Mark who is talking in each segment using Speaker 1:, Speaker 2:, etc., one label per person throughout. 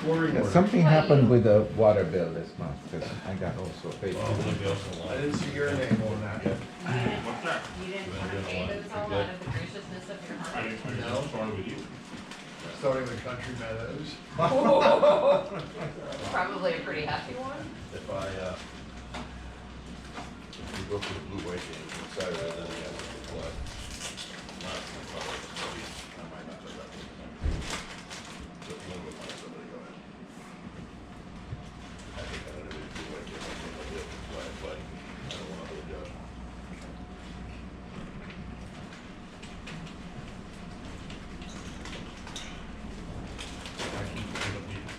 Speaker 1: Flooring order.
Speaker 2: Something happened with the water bill this month, because I got also paid.
Speaker 1: I didn't see your name on that.
Speaker 3: What's that?
Speaker 4: You didn't want to pay those all out of the graciousness of your
Speaker 3: I
Speaker 4: heart?
Speaker 3: didn't
Speaker 1: No.
Speaker 3: start with you.
Speaker 1: Starting with Country Meadows.
Speaker 4: Probably a pretty hefty one.
Speaker 5: If I, if you go to the Blue Wave game on Saturday, then we have to play. I might not do that. So if you want to go find somebody, go ahead. I think I'm gonna do the Blue Wave game, I think I'll be able to play, but I don't want to judge.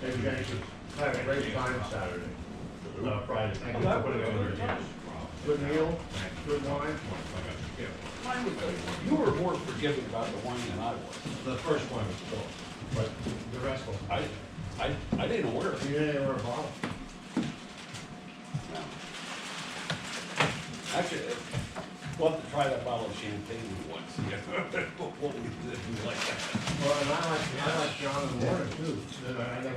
Speaker 3: Hey, Jason.
Speaker 1: Have a great time Saturday.
Speaker 3: Friday.
Speaker 1: Thank you for putting it on your Good meal, good wine.
Speaker 6: Mine was, you were more forgiving about the wine than I was.
Speaker 3: The first one was cool, but
Speaker 1: The rest of them.
Speaker 6: I didn't order it.
Speaker 1: You didn't order a bottle?
Speaker 6: No. Actually, we'll have to try that bottle of champagne once, you know, what we did like that.
Speaker 1: Well, and I like John in the morning too.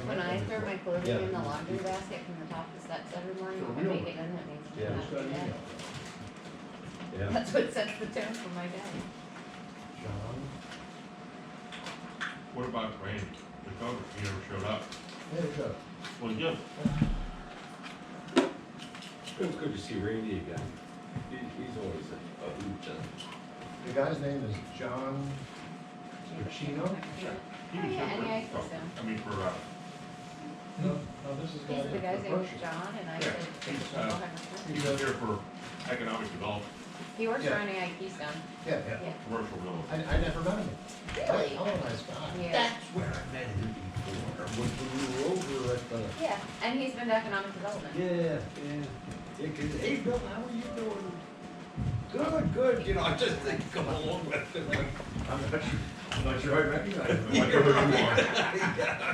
Speaker 4: When I throw my clothing in the laundry basket from the top of the steps every morning, I make it in that makes me
Speaker 6: Yeah.
Speaker 4: happy.
Speaker 6: Yeah.
Speaker 4: That's what sets the tone for my day.
Speaker 1: John.
Speaker 3: what about Randy? The cover, he never showed up.
Speaker 1: There you go.
Speaker 3: Well, yeah,
Speaker 6: It was good to see Randy again. He's always a hoot.
Speaker 1: The guy's name is John Pacino?
Speaker 3: he
Speaker 4: Oh,
Speaker 3: was
Speaker 4: yeah,
Speaker 3: here
Speaker 4: and yeah, I
Speaker 3: for,
Speaker 4: think so.
Speaker 3: I mean, for,
Speaker 1: No, this is
Speaker 4: He's the guy's name is John, and I
Speaker 3: Yeah,
Speaker 4: said,
Speaker 3: he's,
Speaker 4: "Oh,
Speaker 3: he was here for economic development,
Speaker 4: he works for
Speaker 1: Yeah.
Speaker 4: NAI Keystone.
Speaker 1: Yeah,
Speaker 4: Yeah.
Speaker 3: commercial development.
Speaker 1: I never met him.
Speaker 4: Really?
Speaker 1: Oh, nice guy.
Speaker 4: Yeah.
Speaker 5: That's where I met him before, when we were over at the.
Speaker 4: Yeah, and he's been to economic development.
Speaker 5: Yeah, yeah. Yeah, 'cause, hey, Bill, how are you doing? Good, good, you know, I just think come along with it.
Speaker 1: I'm not sure I recognize him. I
Speaker 5: You're
Speaker 1: could have
Speaker 5: right.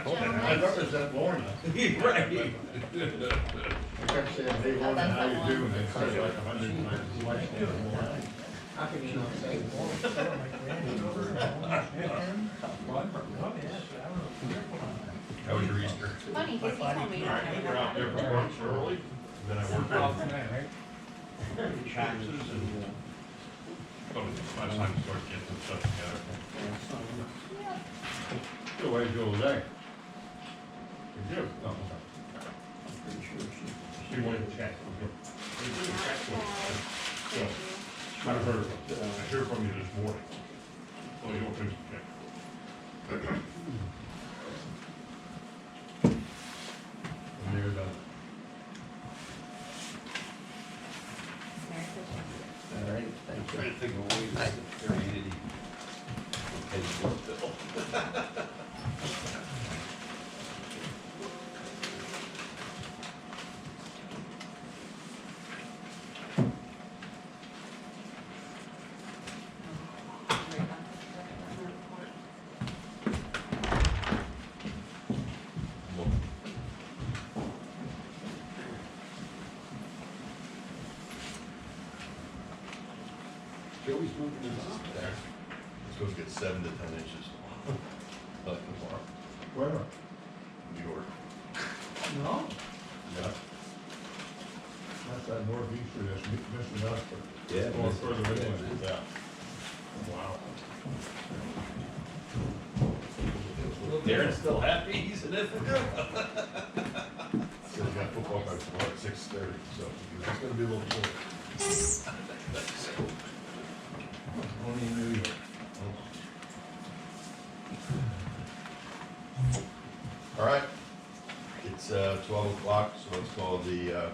Speaker 1: been more. I represent Lorna.
Speaker 5: Right.
Speaker 1: I kept saying, hey,
Speaker 4: Oh,
Speaker 1: Lorna,
Speaker 4: that's
Speaker 1: how
Speaker 4: the
Speaker 1: you
Speaker 4: one.
Speaker 1: doing? They say like 100 times. How can you not say
Speaker 5: How was your Easter?
Speaker 4: Funny, because he told me he
Speaker 3: All right,
Speaker 4: never
Speaker 3: we're out there for lunch early, then I work out taxes and, by the time you start getting some stuff together.
Speaker 1: Good way to go today.
Speaker 3: You do? No, okay. She wanted to check. They did a check for you. So, I heard, I heard from you this morning. Well, you don't finish the check.
Speaker 1: And you're done.
Speaker 4: Merry Christmas.
Speaker 5: All right, thank
Speaker 6: Trying to think of a way to sit there and eat it. Pay the work bill. Joey's moving his up there.
Speaker 5: It's supposed to get 7 to 10 inches. Tomorrow,
Speaker 1: Where?
Speaker 5: New York.
Speaker 1: No.
Speaker 5: Yeah.
Speaker 1: That's that northeaster, that's Mr. Nuster.
Speaker 5: Yeah.
Speaker 1: Going further inland, yeah. Wow.
Speaker 5: Darren's still happy, he's in Ithaca.
Speaker 1: So we got football by tomorrow at 6:30, so it's gonna be a little cool. Only in New York.
Speaker 5: All right, it's 12 o'clock, so let's call the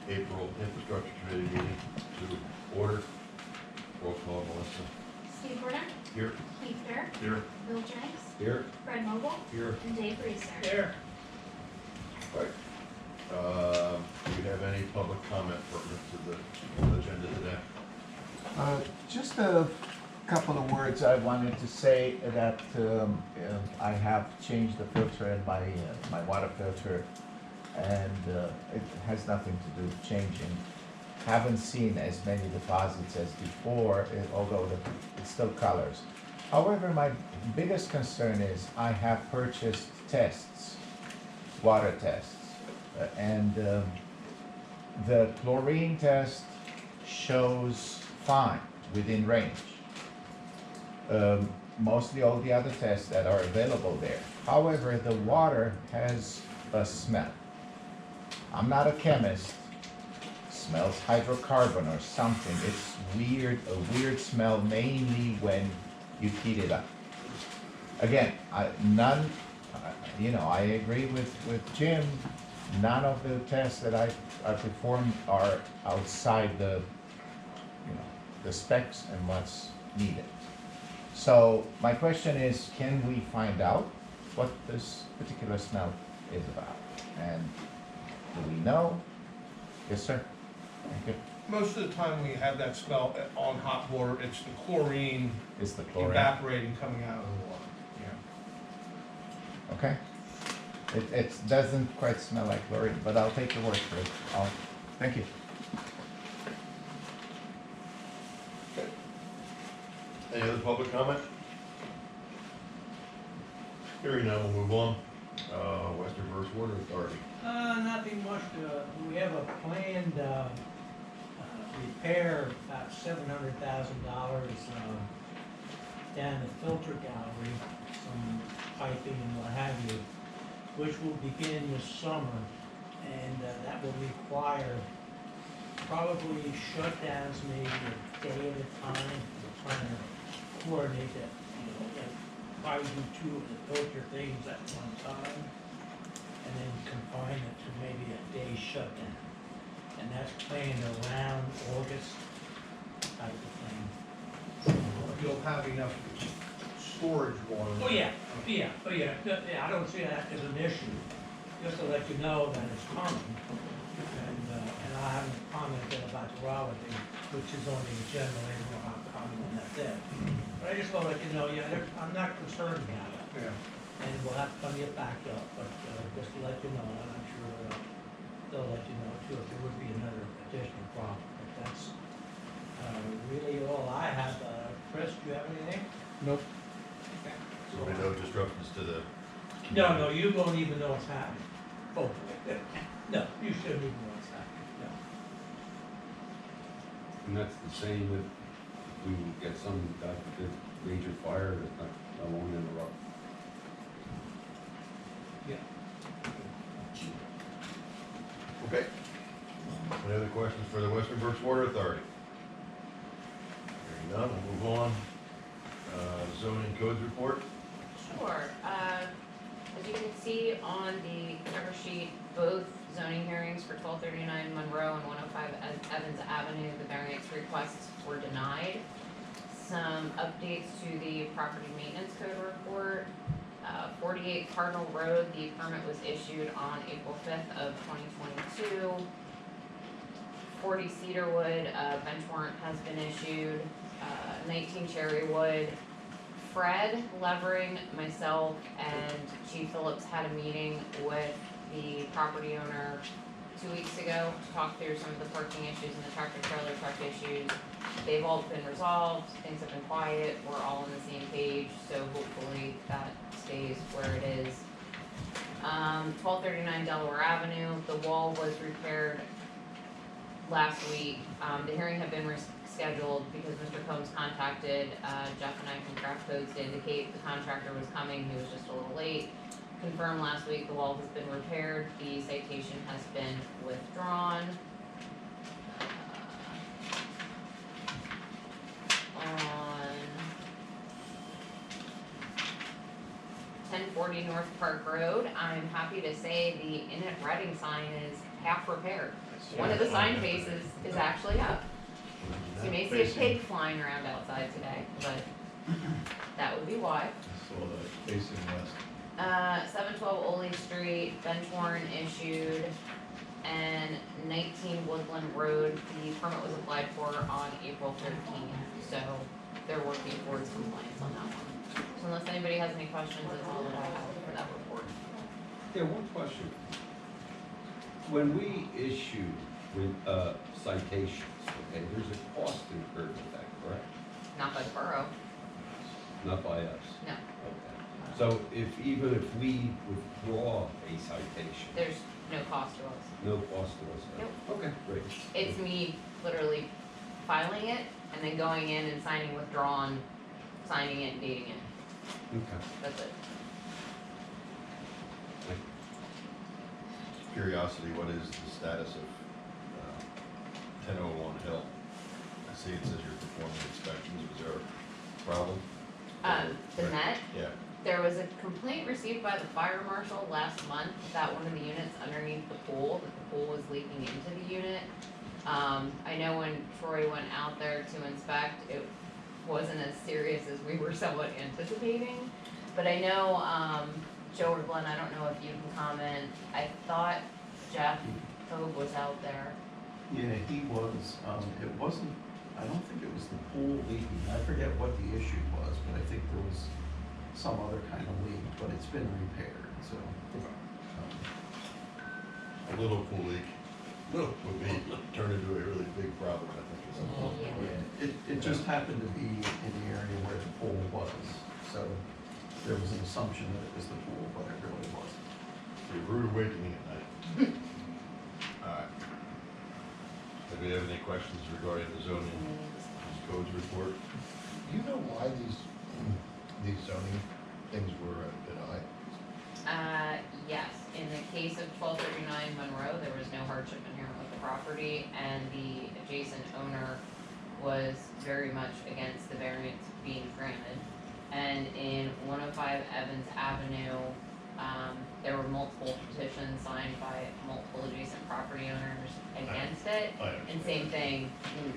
Speaker 5: April Infrastructure Committee meeting to order. Roll call, Melissa.
Speaker 7: Steve Porter,
Speaker 5: Here.
Speaker 7: Keith Fair,
Speaker 3: Here,
Speaker 7: Bill Jenks,
Speaker 5: Here.
Speaker 7: Fred Moble,
Speaker 5: Here.
Speaker 7: and Dave Reeser.
Speaker 1: Here.
Speaker 5: Right. Do you have any public comment pertinent to the agenda today?
Speaker 2: Just a couple of words I wanted to say that I have changed the filter in my water filter, and it has nothing to do with changing. Haven't seen as many deposits as before, although it still colors. However, my biggest concern is I have purchased tests water tests. The chlorine test shows fine, within range. Mostly all the other tests that are available there. However, the water has a smell. I'm not a chemist. Smells hydrocarbon or something. It's weird, a weird smell, mainly when you heat it up. Again, I agree with Jim. None of the tests that I performed are outside the specs and what's needed. So my question is, can we find out what this particular smell is about? And do we know? Yes, sir. Thank you.
Speaker 8: Most of the time we have that smell on hot water, it's the chlorine
Speaker 2: Is the chlorine?
Speaker 8: evaporating coming out of the water. Yeah.
Speaker 2: Okay. It doesn't quite smell like chlorine, but I'll take your word for it. Thank you.
Speaker 5: Any other public comment? Hearing none, we'll move on. Western First Water Authority.
Speaker 9: Nothing much we have a planned, repair, about $700,000, down the filter gallery, some piping and what have you, which will begin this summer, and, that will require probably shutdowns maybe a day at a time. We're trying to coordinate that, like probably do 2 of the filter things at one time, and then confine it to maybe a day shutdown. And that's planned around August type of thing.
Speaker 8: You'll have enough storage water.
Speaker 9: Oh, yeah, I don't see that as an issue, just to let you know that it's coming. And I haven't commented about the Raleigh thing, which is on the agenda later on, I'll comment on that then. But I just want to let you know, I'm not concerned about it.
Speaker 8: Yeah.
Speaker 9: And we'll have plenty of backup, but just to let you know, and I'm sure they'll let you know too if there would be another additional problem. But that's really all I have. Chris, do you have anything?
Speaker 8: Nope.
Speaker 9: Okay.
Speaker 5: So we no disruptions to the.
Speaker 9: No, you won't even know what's happening. Oh, no, you shouldn't even know what's happening, no.
Speaker 6: And that's the same if we get some type of major fire that won't interrupt.
Speaker 9: Yeah.
Speaker 5: Okay. Any other questions for the Western Berks Water Authority? Hearing none, we'll move on. Zoning codes report.
Speaker 4: Sure, as you can see on the cover sheet, both zoning hearings for 1239 Monroe and 105 Evans Avenue, the variance requests were denied. Some updates to the property maintenance code report. 48 Cardinal Road, the permit was issued on April 5th of 2022. 40 Cedarwood, bench warrant has been issued. 19 Cherrywood. Fred Levering, myself, and Chief Phillips had a meeting with the property owner 2 weeks ago to talk through some of the parking issues and the tractor trailer truck issues. They've all been resolved, things have been quiet, we're all on the same page, so hopefully that stays where it is. 1239 Delaware Avenue, the wall was repaired last week. The hearing had been rescheduled because Mr. Combs contacted Jeff and I from Craft Codes to indicate the contractor was coming, he was just a little late. Confirmed last week, the wall has been repaired, the citation has been withdrawn. On 1040 North Park Road, I'm happy to say the Inn at Reading sign is half repaired. One of the sign faces is actually up. So you may see a pig flying around outside today, but that would be why.
Speaker 1: So the facing west.
Speaker 4: 712 Ole Street, bench warrant issued, and 19 Woodland Road, the permit was applied for on April 13th, so they're working towards compliance on that one. So unless anybody has any questions, that's all that I have for that report.
Speaker 6: Yeah, one question. When we issue with citations, okay, there's a cost incurred with that, correct?
Speaker 4: Not by the borough,
Speaker 6: Not by us?
Speaker 4: no.
Speaker 6: Okay. So even if we withdraw a citation,
Speaker 4: There's no cost to us.
Speaker 6: no cost to us?
Speaker 4: Nope.
Speaker 6: Okay, great.
Speaker 4: It's me literally filing it and then going in and signing withdrawn, signing it and dating it.
Speaker 6: Okay.
Speaker 4: That's it.
Speaker 5: Curiosity, what is the status of 1001 Hill? I see it says you're performing inspections. Was there a problem?
Speaker 4: The
Speaker 5: Right.
Speaker 4: net,
Speaker 5: Yeah.
Speaker 4: there was a complaint received by the fire marshal last month that one of the units underneath the pool, that the pool was leaking into the unit. I know when Troy went out there to inspect, it wasn't as serious as we were somewhat anticipating. But I know, Joe or Glenn, I don't know if you can comment, I thought Jeff Hogue was out there.
Speaker 10: Yeah, he was, it wasn't, I don't think it was the pool leaking, I forget what the issue was, but I think there was some other kind of leak, but it's been repaired, so.
Speaker 5: A little pool leak would be, turn into a really big problem, I think. or something.
Speaker 4: Yeah.
Speaker 10: It just happened to be in the area where the pool was, so there was an assumption that it was the pool, but it really wasn't.
Speaker 5: A rude awakening at night. Alright. Do we have any questions regarding the zoning codes report?
Speaker 1: Do you know why these zoning things were denied?
Speaker 4: Yes, in the case of 1239 Monroe, there was no hardship inherent with the property, and the adjacent owner was very much against the variance being granted. And in 105 Evans Avenue, there were multiple petitions signed by multiple adjacent property owners against it. And same thing,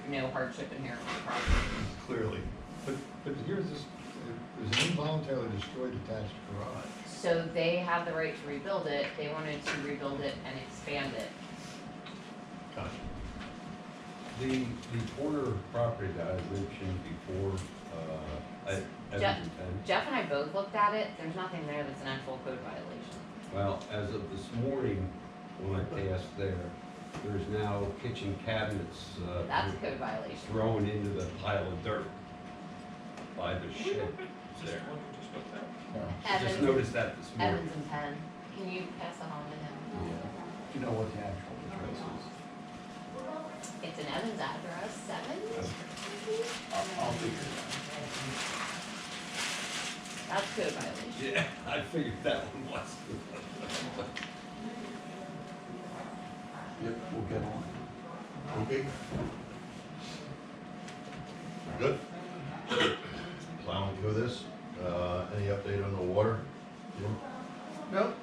Speaker 4: no hardship inherent with the property.
Speaker 1: Clearly. But here's this, it was an involuntarily destroyed attached garage.
Speaker 4: So they have the right to rebuild it, they wanted to rebuild it and expand it.
Speaker 5: Gotcha.
Speaker 6: The corner property that I mentioned before, at Evans and Penn,
Speaker 4: Jeff and I both looked at it, there's nothing there that's an actual code violation.
Speaker 6: well, as of this morning, when I passed there, there's now kitchen cabinets,
Speaker 4: That's a code violation.
Speaker 6: thrown into the pile of dirt by the shed there. I just
Speaker 4: Evans,
Speaker 6: noticed that this morning.
Speaker 4: Evans and Penn, can you pass that on to him?
Speaker 10: Yeah. Do you know what the actual address is?
Speaker 4: It's an Evans address, 7?
Speaker 10: I'll figure it out.
Speaker 4: That's code violation.
Speaker 6: Yeah, I figured that one was.
Speaker 10: Yep, we'll get on it.
Speaker 5: Okay. Good. Plowing through this. Any update on the water? Jim?
Speaker 11: Nope,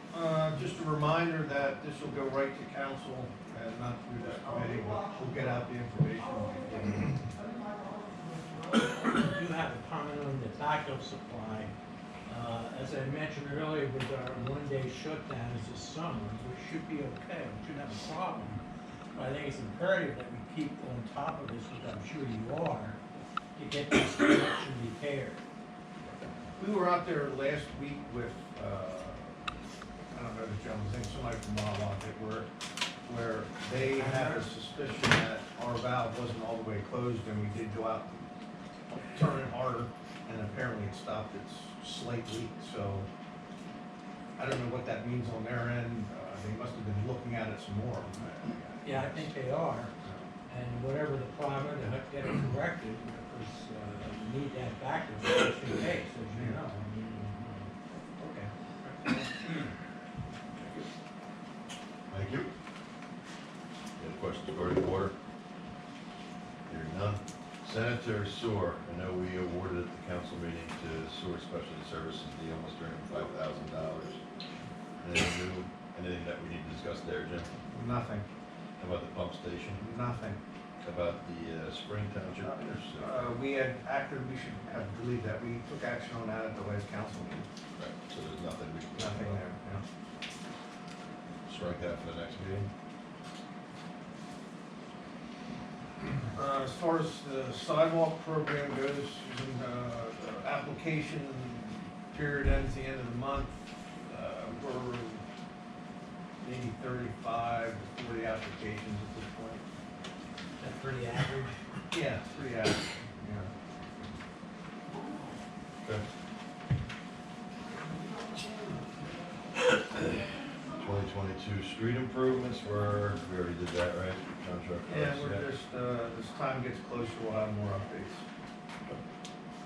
Speaker 11: just a reminder that this will go right to council and not through this committee. We'll get out the information.
Speaker 9: You have a comment on the backup supply. As I mentioned earlier, with our one-day shutdowns this summer, we should be okay, we shouldn't have a problem. But I think it's imperative that we keep on top of this, which I'm sure you are, to get this connection repaired.
Speaker 11: We were out there last week with, I don't know the gentleman's name, somebody from Monmouth, where they had a suspicion that our valve wasn't all the way closed, and we did go out and turn it harder, and apparently it stopped its slight leak, so I don't know what that means on their end. They must have been looking at it some more.
Speaker 9: Yeah, I think they are, and whatever the problem, to get it corrected, because we need that backup just in case, as you know. I mean, okay.
Speaker 5: Thank you. Any questions regarding water? Hearing none. Sanitary sewer, I know we awarded at the council meeting to sewer specialty services the almost $5,000. Anything new, anything that we need to discuss there, Jim?
Speaker 11: Nothing,
Speaker 5: How about the pump station?
Speaker 11: nothing.
Speaker 5: How about the Spring Township intersection?
Speaker 11: We had acted, we should have deleted that. We took action on that at the last council meeting.
Speaker 5: Right, so there's nothing we can.
Speaker 11: Nothing there, yeah.
Speaker 5: Strike that for the next meeting.
Speaker 11: As far as the sidewalk program goes, the application period ends the end of the month. We're maybe 35 to 40 applications at this point.
Speaker 9: That's pretty average.
Speaker 11: Yeah, pretty average, yeah.
Speaker 5: Okay. 2022 street improvements, we already did that, right? Contract.
Speaker 11: Yeah,
Speaker 5: price,
Speaker 11: we're just, as time gets closer, we'll have more updates.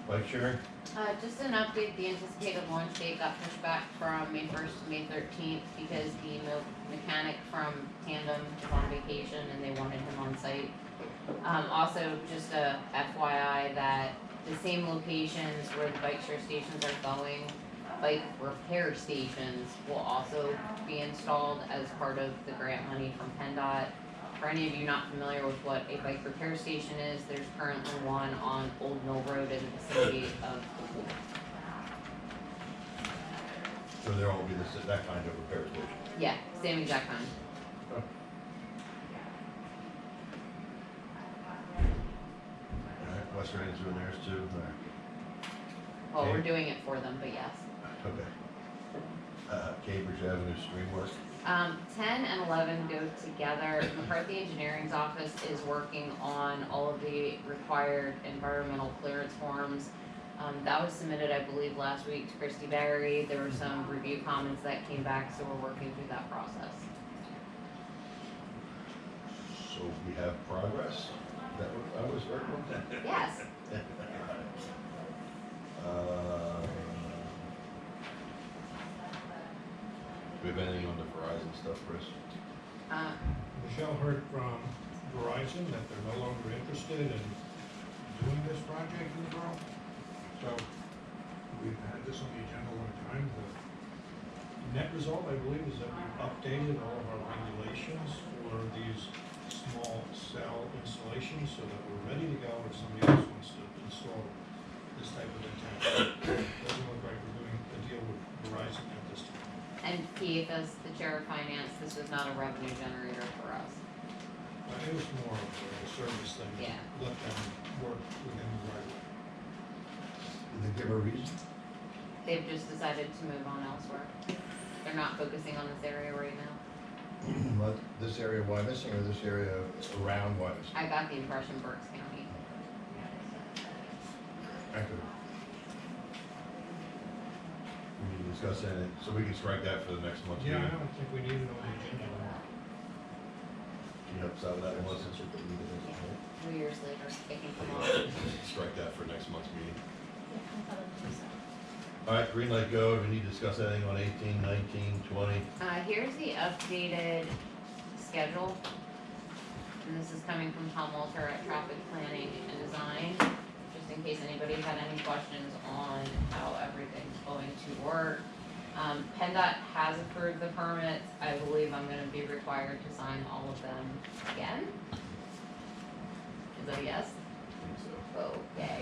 Speaker 5: Bike sharing?
Speaker 4: Just an update, the anticipated launch date got pushed back from May 1st to May 13th because the mechanic from Tandem is on vacation and they wanted him on site. Also, just a FYI that the same locations where the bike share stations are going, bike repair stations will also be installed as part of the grant money from PennDOT. For any of you not familiar with what a bike repair station is, there's currently one on Old Mill Road in the vicinity of the pool.
Speaker 5: So there will be that kind of repair station.
Speaker 4: Yeah, same exact time.
Speaker 5: Alright, West Reading's doing theirs too, alright,
Speaker 4: Well, we're
Speaker 5: Okay.
Speaker 4: doing it for them, but yes.
Speaker 5: okay. Cambridge Avenue stream work,
Speaker 4: 10 and 11 go together. McCarthy Engineering's office is working on all of the required environmental clearance forms. That was submitted, I believe, last week to Christy Berry. There were some review comments that came back, so we're working through that process.
Speaker 5: so we have progress, is that what I was heard one time?
Speaker 4: Yes.
Speaker 5: Do we have anything on the Verizon stuff, Chris?
Speaker 8: Michelle heard from Verizon that they're no longer interested in doing this project in the borough. So we've had this on the agenda one time. The net result, I believe, is that we've updated all of our regulations for these small cell installations so that we're ready to go if somebody else wants to install this type of antenna. Doesn't look like we're doing a deal with Verizon at this time.
Speaker 4: And Keith, as the chair of finance, this was not a revenue generator for us.
Speaker 8: It was more of a service thing.
Speaker 4: Yeah.
Speaker 8: Let them work within the right way.
Speaker 1: Did they give a reason?
Speaker 4: They've just decided to move on elsewhere. They're not focusing on this area right now.
Speaker 1: What, this area why missing or this area around why missing?
Speaker 4: I got the impression Berks County.
Speaker 1: Thank you.
Speaker 5: We need to discuss that, so we can strike that for the next month's meeting.
Speaker 8: Yeah, I don't think we need it on the agenda.
Speaker 5: Can you help us out with that, Melissa?
Speaker 4: 2 years later, it can come on.
Speaker 5: Strike that for next month's meeting.
Speaker 7: Yeah, I thought it was so.
Speaker 5: All right, green light go, do we need to discuss anything on 18, 19, 20?
Speaker 4: Here's the updated schedule. And this is coming from Tom Walter at Traffic Planning and Design, just in case anybody had any questions on how everything's going to work. PennDOT has approved the permits. I believe I'm gonna be required to sign all of them again. Is that a yes?
Speaker 5: I think so.
Speaker 4: Okay.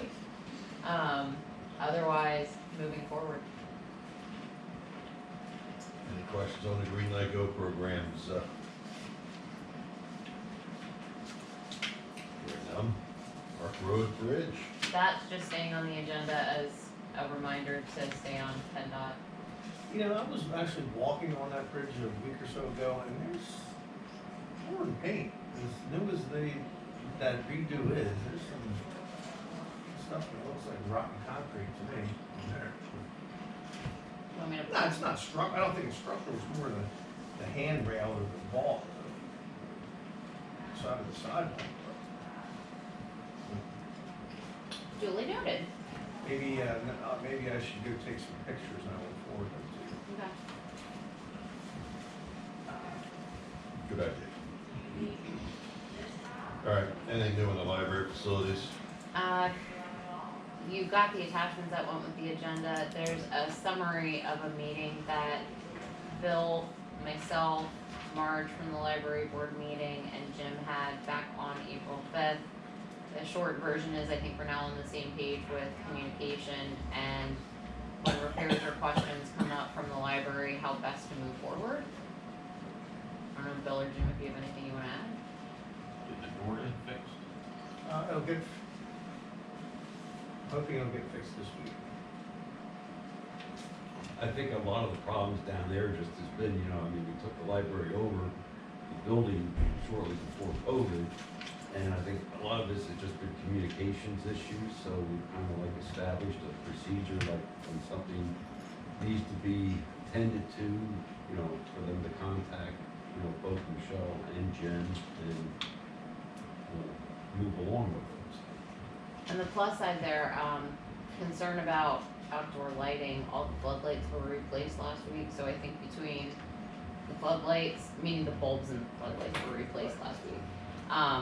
Speaker 4: Otherwise, moving forward.
Speaker 5: Any questions on the green light go programs? Hearing none. Park Road Bridge.
Speaker 4: That's just staying on the agenda as a reminder to stay on PennDOT.
Speaker 11: You know, I was actually walking on that bridge a week or so ago, and there's pouring paint. As new as that redo is, there's some stuff that looks like rotten concrete to me in there.
Speaker 4: You want me to?
Speaker 11: No, it's not struck, I don't think it's structural, it's more the handrail or the vault, the side of the sidewalk.
Speaker 4: Duly noted.
Speaker 11: Maybe, maybe I should go take some pictures and I will forward them to you.
Speaker 4: Okay.
Speaker 5: Good idea. All right, anything new in the library facilities?
Speaker 4: You got the attachments that went with the agenda. There's a summary of a meeting that Bill, myself, Marge from the library board meeting, and Jim had back on April 5th. The short version is I think we're now on the same page with communication and when repairs or questions come up from the library, how best to move forward. I don't know, Bill or Jim, if you have anything you wanna add?
Speaker 3: Did the door get fixed?
Speaker 11: It'll get, hoping it'll get fixed this week.
Speaker 6: I think a lot of the problems down there just has been, you know, I mean, we took the library over, the building shortly before COVID, and I think a lot of this has just been communications issues, so we kind of like established a procedure, like when something needs to be tended to, you know, for them to contact contact, you know, both Michelle and Jen and move along with those.
Speaker 4: And the plus side there, concern about outdoor lighting, all the floodlights were replaced last week, so I think between the floodlights, meaning the bulbs and the floodlights were replaced last week.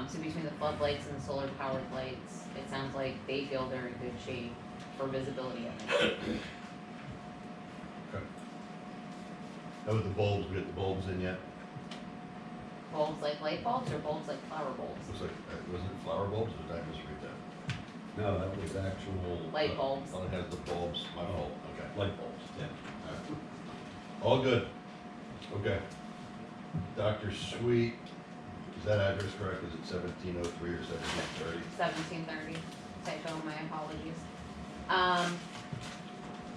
Speaker 4: So between the floodlights and the solar powered lights, it sounds like they feel they're in good shape for visibility at night.
Speaker 5: Okay. How about the bulbs, we got the bulbs in yet?
Speaker 4: Bulbs like light bulbs or bulbs like flower bulbs?
Speaker 5: Looks like, wasn't it flower bulbs, or did I misread that?
Speaker 6: No, that was actual.
Speaker 4: Light bulbs.
Speaker 5: Oh, it has the bulbs, my fault, okay.
Speaker 6: Light bulbs, yeah.
Speaker 5: All good. Okay. Dr. Sweet, is that address correct? Is it 1703 or 1730?
Speaker 4: 1730, typo, my apologies.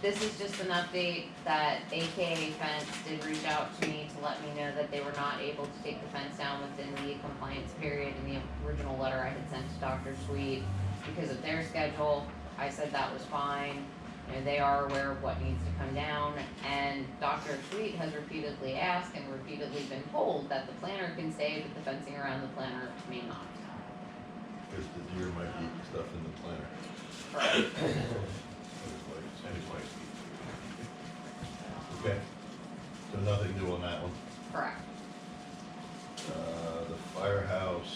Speaker 4: This is just an update that AKA Fence did reach out to me to let me know that they were not able to take the fence down within the compliance period in the original letter I had sent to Dr. Sweet because of their schedule. I said that was fine. You know, they are aware of what needs to come down, and Dr. Sweet has repeatedly asked and repeatedly been told that the planner can stay, but the fencing around the planner may not.
Speaker 5: Because the deer might eat stuff in the planter. Okay, so nothing new on that one.
Speaker 4: Correct.
Speaker 5: The firehouse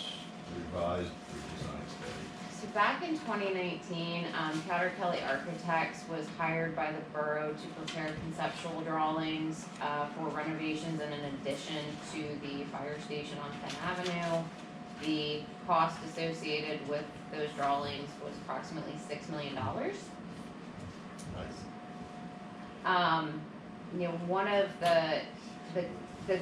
Speaker 5: revised redesign study.
Speaker 4: So back in 2019, Powder Kelly Architects was hired by the borough to prepare conceptual drawings for renovations and an addition to the fire station on Penn Avenue. The cost associated with those drawings was approximately $6 million.
Speaker 5: Nice.
Speaker 4: You know, one of the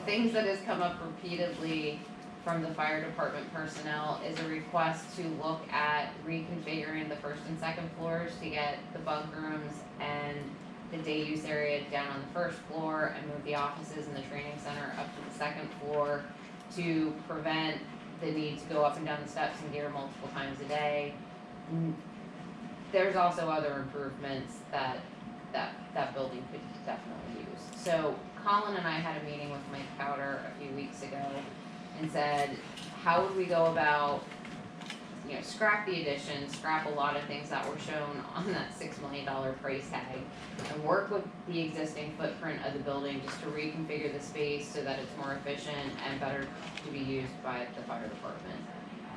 Speaker 4: things that has come up repeatedly from the fire department personnel is a request to look at reconfiguring the first and second floors to get the bunk rooms and the day use area down on the first floor and move the offices and the training center up to the second floor to prevent the need to go up and down the steps and gear multiple times a day. There's also other improvements that building could definitely use. So Colin and I had a meeting with Mike Powder a few weeks ago and said, how would we go about, you know, scrap the addition, scrap a lot of things that were shown on that $6 million price tag, and work with the existing footprint of the building just to reconfigure the space so that it's more efficient and better to be used by the fire department.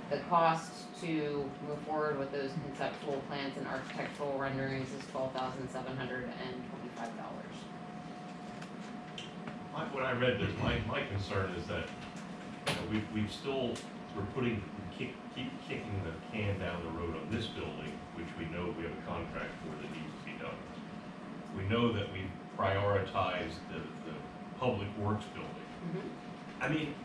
Speaker 4: The cost to move forward with those conceptual plans and architectural renderings is $12,725.
Speaker 3: When I read this, my concern is that, you know, we're keep kicking the can down the road on this building, which we know we have a contract for that needs to be done. We know that we prioritize the public works building. I mean,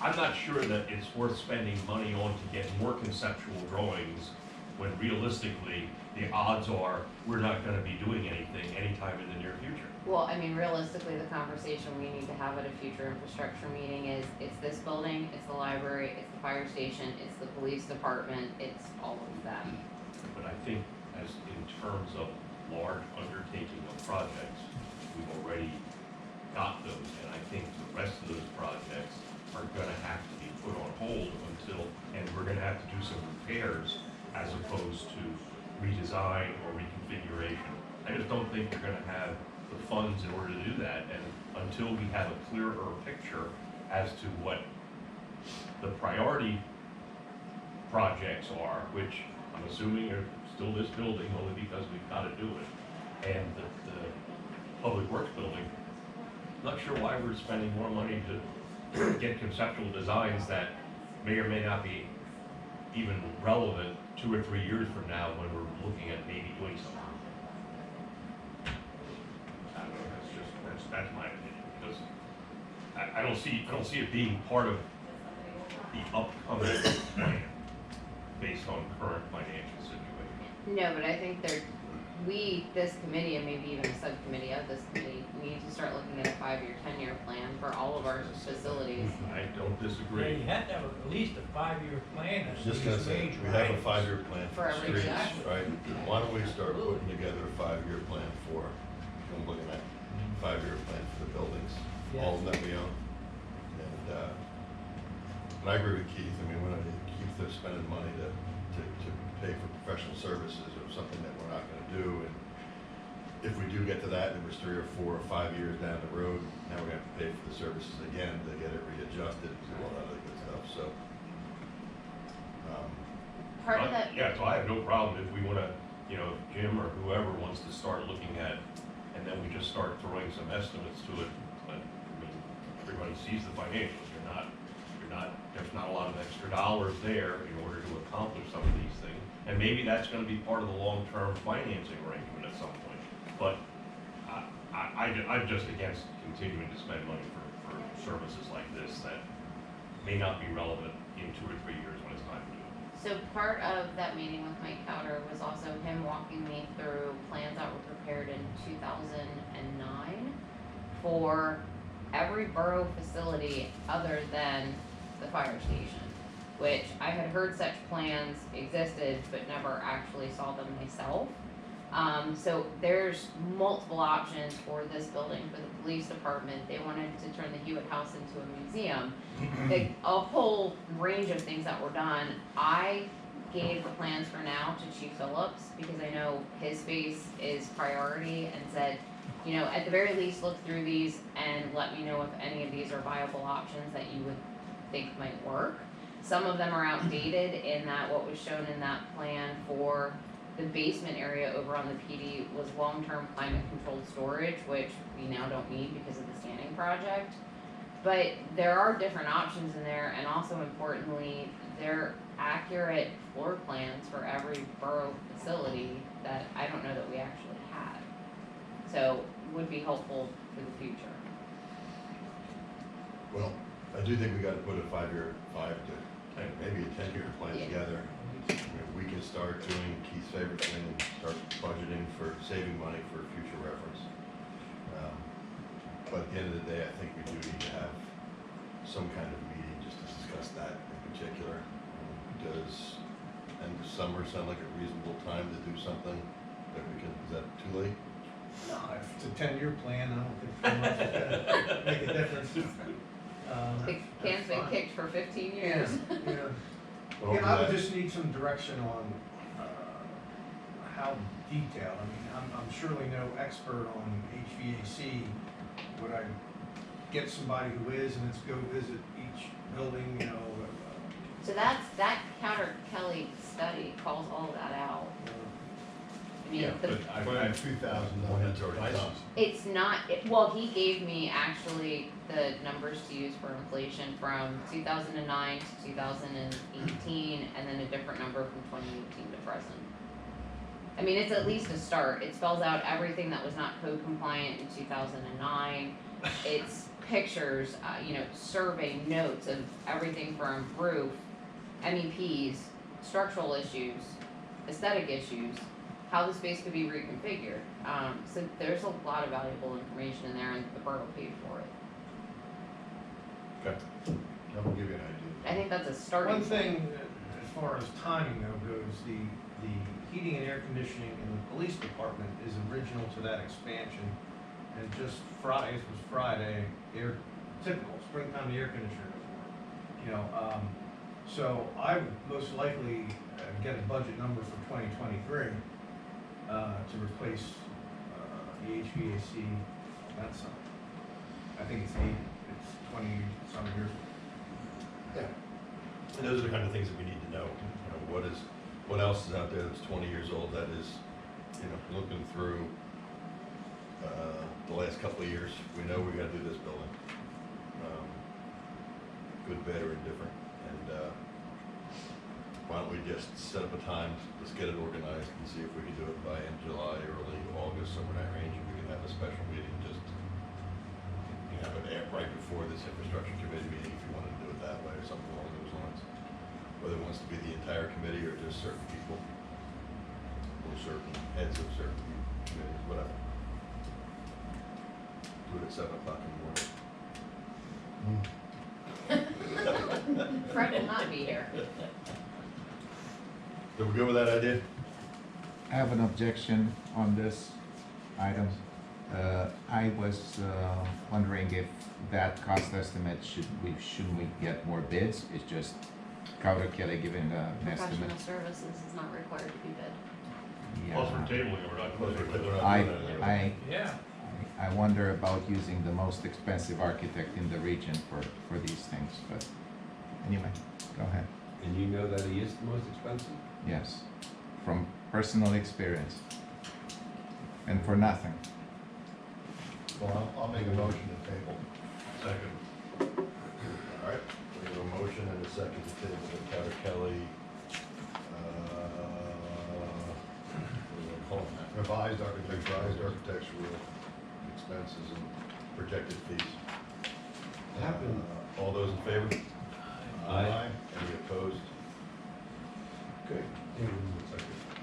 Speaker 3: I'm not sure that it's worth spending money on to get more conceptual drawings when realistically, the odds are we're not gonna be doing anything anytime in the near future.
Speaker 4: Well, I mean, realistically, the conversation we need to have at a future infrastructure meeting is, it's this building, it's the library, it's the fire station, it's the police department, it's all of them.
Speaker 3: But I think as in terms of large undertaking of projects, we've already got those, and I think the rest of those projects are gonna have to be put on hold until, and we're gonna have to do some repairs as opposed to redesign or reconfiguration. I just don't think we're gonna have the funds in order to do that, and until we have a clearer picture as to what the priority projects are, which I'm assuming are still this building only because we've gotta do it, and the public works building, not sure why we're spending more money to get conceptual designs that may or may not be even relevant 2 or 3 years from now when we're looking at maybe doing something. I don't know, that's my opinion, because I don't see it being part of the upcoming plan based on current financial situation.
Speaker 4: No, but I think this committee, and maybe even a subcommittee of this committee, need to start looking at a 5-year, 10-year plan for all of our facilities.
Speaker 3: I don't
Speaker 9: Yeah,
Speaker 3: disagree.
Speaker 9: you have to have at least a 5-year plan. of
Speaker 5: Just
Speaker 9: these
Speaker 5: gonna say,
Speaker 9: major
Speaker 5: we have a
Speaker 9: items.
Speaker 5: 5-year plan
Speaker 4: For
Speaker 5: for
Speaker 4: every
Speaker 5: streets,
Speaker 9: exactly.
Speaker 5: right? Why don't we start putting together a 5-year plan for, I'm looking at 5-year plan for the buildings, all of them that we own. And I agree with Keith, I mean, we're not, Keith, they're spending money to pay for professional services or something that we're not gonna do, and if we do get to that, and it was 3 or 4 or 5 years down the road, now we have to pay for the services again to get it readjusted and all that other good stuff, so.
Speaker 4: Part of that,
Speaker 3: Yeah, so I have no problem if we wanna, you know, Jim or whoever wants to start looking at, and then we just start throwing some estimates to it, but, I mean, everybody sees the financials, there's not a lot of extra dollars there in order to accomplish some of these things. And maybe that's gonna be part of the long-term financing arrangement at some point, but I'm just against continuing to spend money for services like this that may not be relevant in 2 or 3 years when it's time to do it.
Speaker 4: so part of that meeting with Mike Cowder was also him walking me through plans that were prepared in 2009 for every borough facility other than the fire station, which I had heard such plans existed but never actually saw them myself. So there's multiple options for this building for the police department. They wanted to turn the Hewitt House into a museum. A whole range of things that were done. I gave the plans for now to Chief Phillips because I know his space is priority and said, you know, at the very least, look through these and let me know if any of these are viable options that you would think might work. Some of them are outdated in that what was shown in that plan for the basement area over on the PD was long-term climate controlled storage, which we now don't need because of the scanning project. But there are different options in there, and also importantly, they're accurate floor plans for every borough facility that I don't know that we actually had. So would be helpful for the future.
Speaker 5: Well, I do think we gotta put a 5-year, 5 to 10, maybe a 10-year plan
Speaker 4: Yeah.
Speaker 5: together. I mean, we can start doing Keith's favorite thing and start budgeting for saving money for future reference. But at the end of the day, I think we do need to have some kind of meeting just to discuss that in particular. Does end of summer sound like a reasonable time to do something that we can, is that too late?
Speaker 11: No, if it's a 10-year plan, I don't think 4 months is gonna make a difference.
Speaker 4: The can's been kicked for 15 years.
Speaker 11: Yeah.
Speaker 5: Well,
Speaker 11: Yeah, I would
Speaker 5: that-
Speaker 11: just need some direction on, how detailed, I mean, I'm surely no expert on HVAC. Would I get somebody who is, and let's go visit each building, you know,
Speaker 4: So that Counter Kelly study calls all of that out. I mean, the,
Speaker 1: But in 2001,
Speaker 5: That's already done.
Speaker 4: it's not, well, he gave me actually the numbers to use for inflation from 2009 to 2018, and then a different number from 2018 to present. I mean, it's at least a start. It spells out everything that was not code compliant in 2009. It's pictures, you know, survey notes of everything from roof, MEPs, structural issues, aesthetic issues, how the space could be reconfigured. So there's a lot of valuable information in there, and the borough paid for it.
Speaker 5: Okay, that will give you an idea.
Speaker 4: I think that's a starting
Speaker 11: one
Speaker 4: point.
Speaker 11: thing, as far as timing though goes, the heating and air conditioning in the police department is original to that expansion. And just Friday, this was Friday, typical, springtime, the air conditioner doesn't work. You know, so I would most likely get a budget number for 2023 to replace the HVAC on that side. I think it's needed, it's 20-some years old.
Speaker 5: Yeah. And those are the kind of things that we need to know, you know, what else is out there that's 20 years old that is, you know, looking through the last couple of years, we know we gotta do this building. Good, bad, or indifferent, and why don't we just set up a time, let's get it organized and see if we can do it by end July, early August, somewhere in that range, and we can have a special meeting, just, you know, have it right before this infrastructure committee meeting, if you wanted to do it that way, or something along those lines. Whether it wants to be the entire committee or just certain people, or certain heads of certain committees, whatever. Do it at 7 o'clock in the morning.
Speaker 4: Fred will not be here.
Speaker 5: So we're good with that idea?
Speaker 2: I have an objection on this item. I was wondering if that cost estimate, shouldn't we get more bids? It's just Crowder Kelly giving an estimate.
Speaker 7: Professional services is not required to be bid.
Speaker 3: Plus we're
Speaker 2: Yeah.
Speaker 3: tabling it, we're not
Speaker 5: Plus
Speaker 3: closing
Speaker 5: we're
Speaker 3: it.
Speaker 5: not
Speaker 2: I,
Speaker 5: doing that.
Speaker 2: I,
Speaker 8: Yeah.
Speaker 2: I wonder about using the most expensive architect in the region for these things, but anyway, go ahead.
Speaker 6: And you know that he is the most expensive?
Speaker 2: Yes, from personal experience. And for nothing.
Speaker 1: Well, I'll make a motion to table.
Speaker 3: Second.
Speaker 5: All right, we have a motion and a second to table the Powder Kelly, what do they call it?
Speaker 1: Revised
Speaker 5: Revised architectural expenses and projected fees. All those in favor?
Speaker 6: Aye.
Speaker 5: Any opposed? Okay.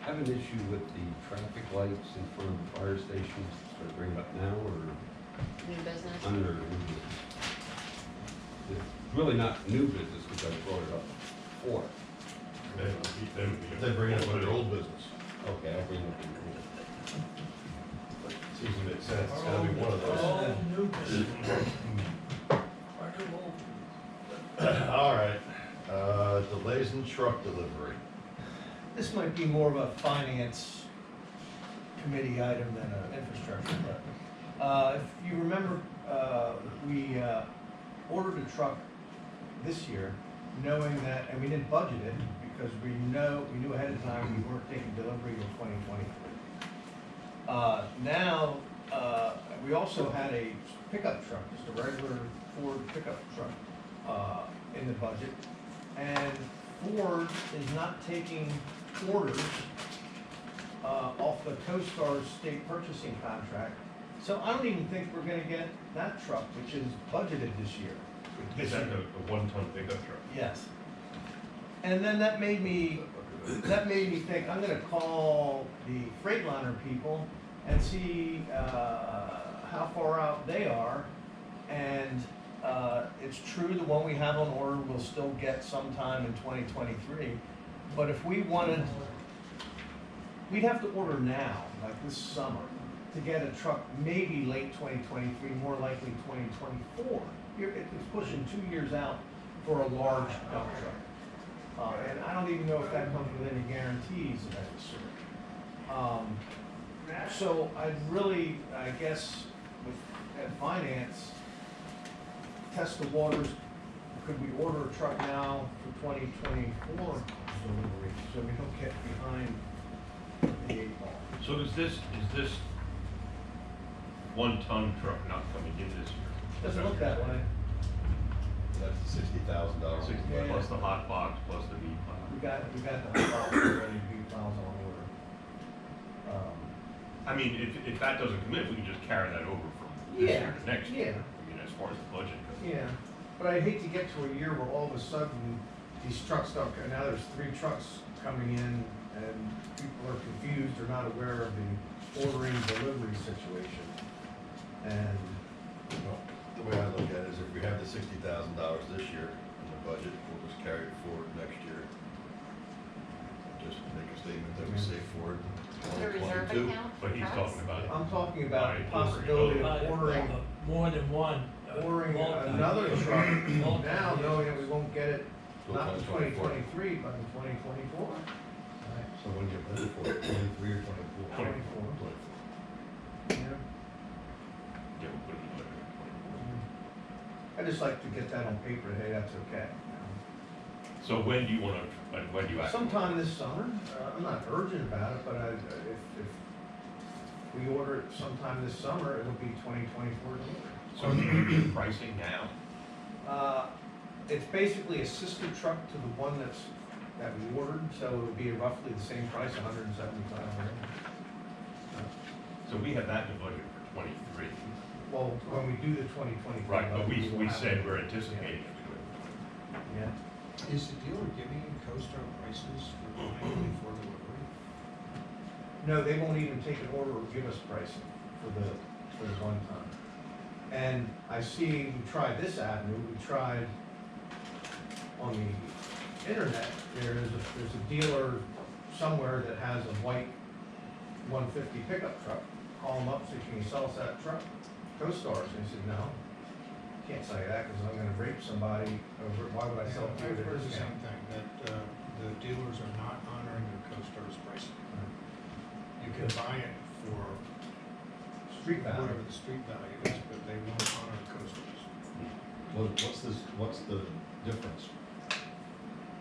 Speaker 6: I have an issue with the traffic lights in front of the fire station. Should I bring it up now or
Speaker 4: New business?
Speaker 6: under new business? It's really not new business because I brought it up before.
Speaker 5: They bring it up under old business.
Speaker 6: Okay, I'll bring it up in new.
Speaker 5: Seems to make sense, it's gotta be one of those.
Speaker 9: All new business.
Speaker 5: All right, delays in truck delivery.
Speaker 11: This might be more of a finance committee item than an infrastructure, but, if you remember, we, ordered a truck this year, knowing that, and we didn't budget it, because we knew ahead of time we weren't taking delivery in 2023. Now, we also had a pickup truck, just a regular Ford pickup truck, in the budget. And Ford is not taking orders, off the CoStar state purchasing contract. So I don't even think we're gonna get that truck, which is budgeted this year.
Speaker 3: Is that a one-ton pickup truck?
Speaker 11: Yes. And then that made me think, I'm gonna call the Freightliner people and see, how far out they are. And, it's true, the one we have on order will still get sometime in 2023. But if we wanted, we'd have to order now, like this summer, to get a truck maybe late 2023, more likely 2024. It's pushing 2 years out for a large dump truck. And I don't even know if that comes with any guarantees of any sort. So I'd really, I guess, at finance, test the waters. Could we order a truck now for 2024 delivery, so we don't get behind the 8 ball?
Speaker 3: So is this one-ton truck not coming in this year?
Speaker 11: Doesn't look that way.
Speaker 5: That's $60,000.
Speaker 3: 60
Speaker 11: Yeah.
Speaker 3: plus the hot box, plus the V
Speaker 11: We
Speaker 3: plow.
Speaker 11: got the hot box already, B files on order.
Speaker 3: I mean, if that doesn't come in, we can just carry that over from this
Speaker 11: Yeah,
Speaker 3: year to next year.
Speaker 11: yeah.
Speaker 3: I mean, as far as the budget goes.
Speaker 11: Yeah, but I'd hate to get to a year where all of a sudden, these trucks don't, and now there's 3 trucks coming in, and people are confused or not aware of the ordering delivery situation. And,
Speaker 5: Well, the way I look at it is if we have the $60,000 this year in the budget, we'll just carry it forward next year. Just make a statement that we save forward
Speaker 4: The reserve
Speaker 5: 2022.
Speaker 4: account
Speaker 3: But he's
Speaker 4: trucks?
Speaker 3: talking about it.
Speaker 11: I'm talking about the
Speaker 3: Right,
Speaker 11: possibility
Speaker 9: But,
Speaker 11: of ordering,
Speaker 9: more than one.
Speaker 11: another truck
Speaker 9: Multi-
Speaker 11: now, knowing that we won't get it,
Speaker 5: Till
Speaker 11: not in
Speaker 5: 2024.
Speaker 11: 2023, but in 2024.
Speaker 5: So when do you budget for it, 23 or 24?
Speaker 11: 24. Yeah.
Speaker 3: Yeah, we'll put it in the budget.
Speaker 11: I just like to get that on paper, hey, that's okay.
Speaker 3: So when do you wanna, when do you actually?
Speaker 11: Sometime this summer, I'm not urgent about it, but if we order it sometime this summer, it'll be 2024 delivery.
Speaker 3: So can you get pricing now?
Speaker 11: It's basically a sister truck to the one that we ordered, so it would be roughly the same price, $175.
Speaker 3: So we have that in the budget for 23.
Speaker 11: Well, when we do the 2023.
Speaker 3: Right, but we
Speaker 11: will have
Speaker 3: said
Speaker 11: it.
Speaker 3: we're anticipating it.
Speaker 11: Yeah.
Speaker 8: Is the dealer giving you CoStar prices for buying before delivery?
Speaker 11: No, they won't even take an order or give us pricing for the one ton. And I see, we tried this avenue, we tried on the internet, there's a dealer somewhere that has a white 150 pickup truck, call him up, say, can you sell us that truck? Co-Stars, and he said, no, can't sell you that, because I'm gonna rape somebody over, why would I sell it to you
Speaker 8: I've
Speaker 11: at a
Speaker 8: heard the
Speaker 11: discount?
Speaker 8: same thing, that, the dealers are not honoring their co-stars pricing. You can buy it for
Speaker 11: Street value.
Speaker 8: whatever the street value is, but they won't honor co-stars.
Speaker 1: What's the difference?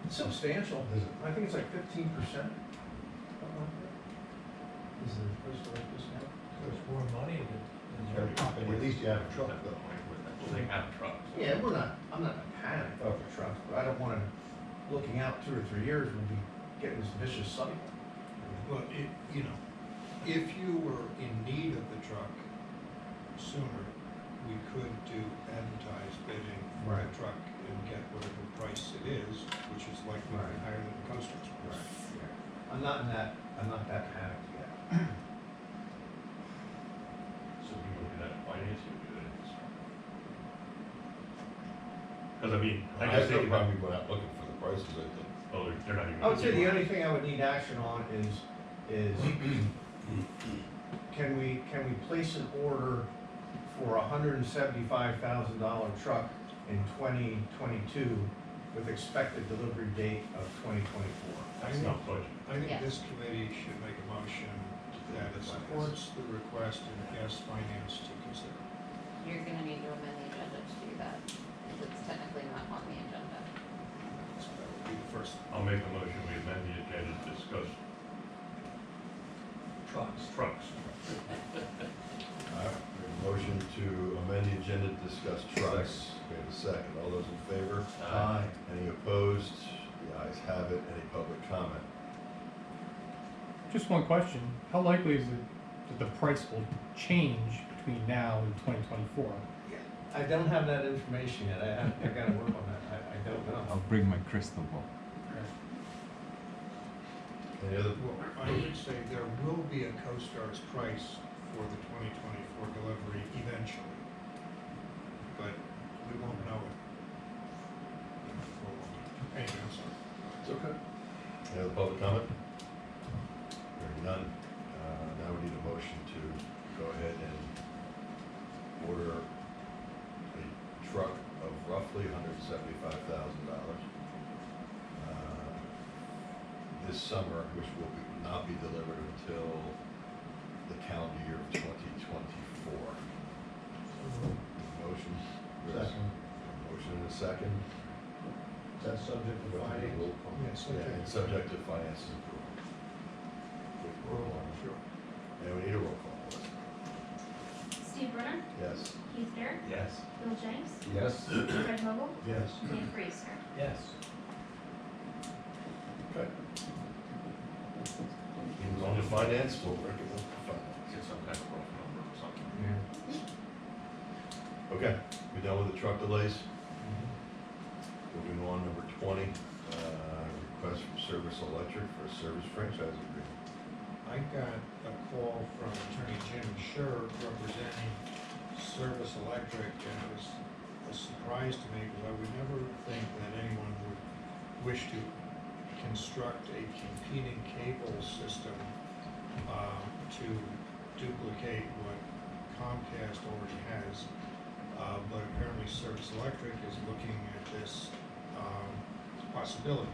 Speaker 11: It's substantial.
Speaker 1: Is it?
Speaker 11: I think it's like 15%. Something like that. Is the Co-Stars discount?
Speaker 9: There's more money than.
Speaker 1: At least you have a truck though.
Speaker 3: Well, they have trucks.
Speaker 11: Yeah, I'm not in a panic over trucks, but I don't wanna, looking out 2 or 3 years, we'll be getting this vicious cycle.
Speaker 8: Well, if you were in need of the truck sooner, we could do advertised bidding for the
Speaker 11: Right.
Speaker 8: truck and get whatever price it is, which is likely to be
Speaker 11: Right.
Speaker 8: higher than the co-stars price.
Speaker 11: I'm not that panicked yet.
Speaker 3: So we looking at financing, we do that. Because I mean, I
Speaker 1: I
Speaker 3: guess
Speaker 1: guess
Speaker 3: they
Speaker 1: they'll
Speaker 3: could,
Speaker 1: probably go out looking for the prices, I think.
Speaker 3: oh, they're not even.
Speaker 11: I would say the only thing I would need action on is can we place an order for $175,000 truck in 2022 with expected delivery date of 2024?
Speaker 3: That's not budget.
Speaker 8: I think
Speaker 4: Yes.
Speaker 8: this committee should make a motion that it supports the request and asks finance to consider.
Speaker 4: You're gonna need to amend the agenda to do that, because it's technically not on the agenda.
Speaker 8: So that would be the first.
Speaker 3: I'll make a motion, we amend the agenda to discuss trucks.
Speaker 5: All right, we have a motion to amend the agenda to discuss trucks. We have a second. All those in favor?
Speaker 11: Aye.
Speaker 5: Any opposed? The ayes have it. Any public comment?
Speaker 12: Just one question. How likely is it that the price will change between now and 2024?
Speaker 11: I don't have that information yet. I gotta work on that. I don't know.
Speaker 13: bring my crystal ball.
Speaker 5: Any other?
Speaker 8: Well, I would say there will be a co-stars price for the 2024 delivery eventually, but we won't know it. For a long time. Anyway, I'm sorry.
Speaker 5: It's okay. Any other public comment? Hearing none. Now we need a motion to go ahead and order a truck of roughly $175,000 this summer, which will not be delivered until the calendar year of 2024. Motion?
Speaker 1: Second.
Speaker 5: Motion and a second.
Speaker 1: Is that subject to finance?
Speaker 8: Yeah, subject
Speaker 5: Yeah, and
Speaker 8: to-
Speaker 5: subject to finances approval. With roll call.
Speaker 8: Sure.
Speaker 5: And we need a roll call.
Speaker 14: Steve Brunner,
Speaker 5: Yes.
Speaker 14: Keith Garrett,
Speaker 3: Yes.
Speaker 14: Bill James,
Speaker 1: Yes.
Speaker 14: Fred Vogel,
Speaker 1: Yes.
Speaker 14: Dan Friesen.
Speaker 9: Yes.
Speaker 5: Okay. He was on the finance, we'll break it up to finance.
Speaker 3: Get some kind of rough number or something.
Speaker 11: Yeah.
Speaker 5: Okay, we done with the truck delays? Moving on, number 20, request from Service Electric for a service franchise agreement.
Speaker 8: I got a call from Attorney Jim Scher representing Service Electric, and it was a surprise to me because I would never think that anyone would wish to construct a competing cable system to duplicate what Comcast already has. But apparently Service Electric is looking at this possibility.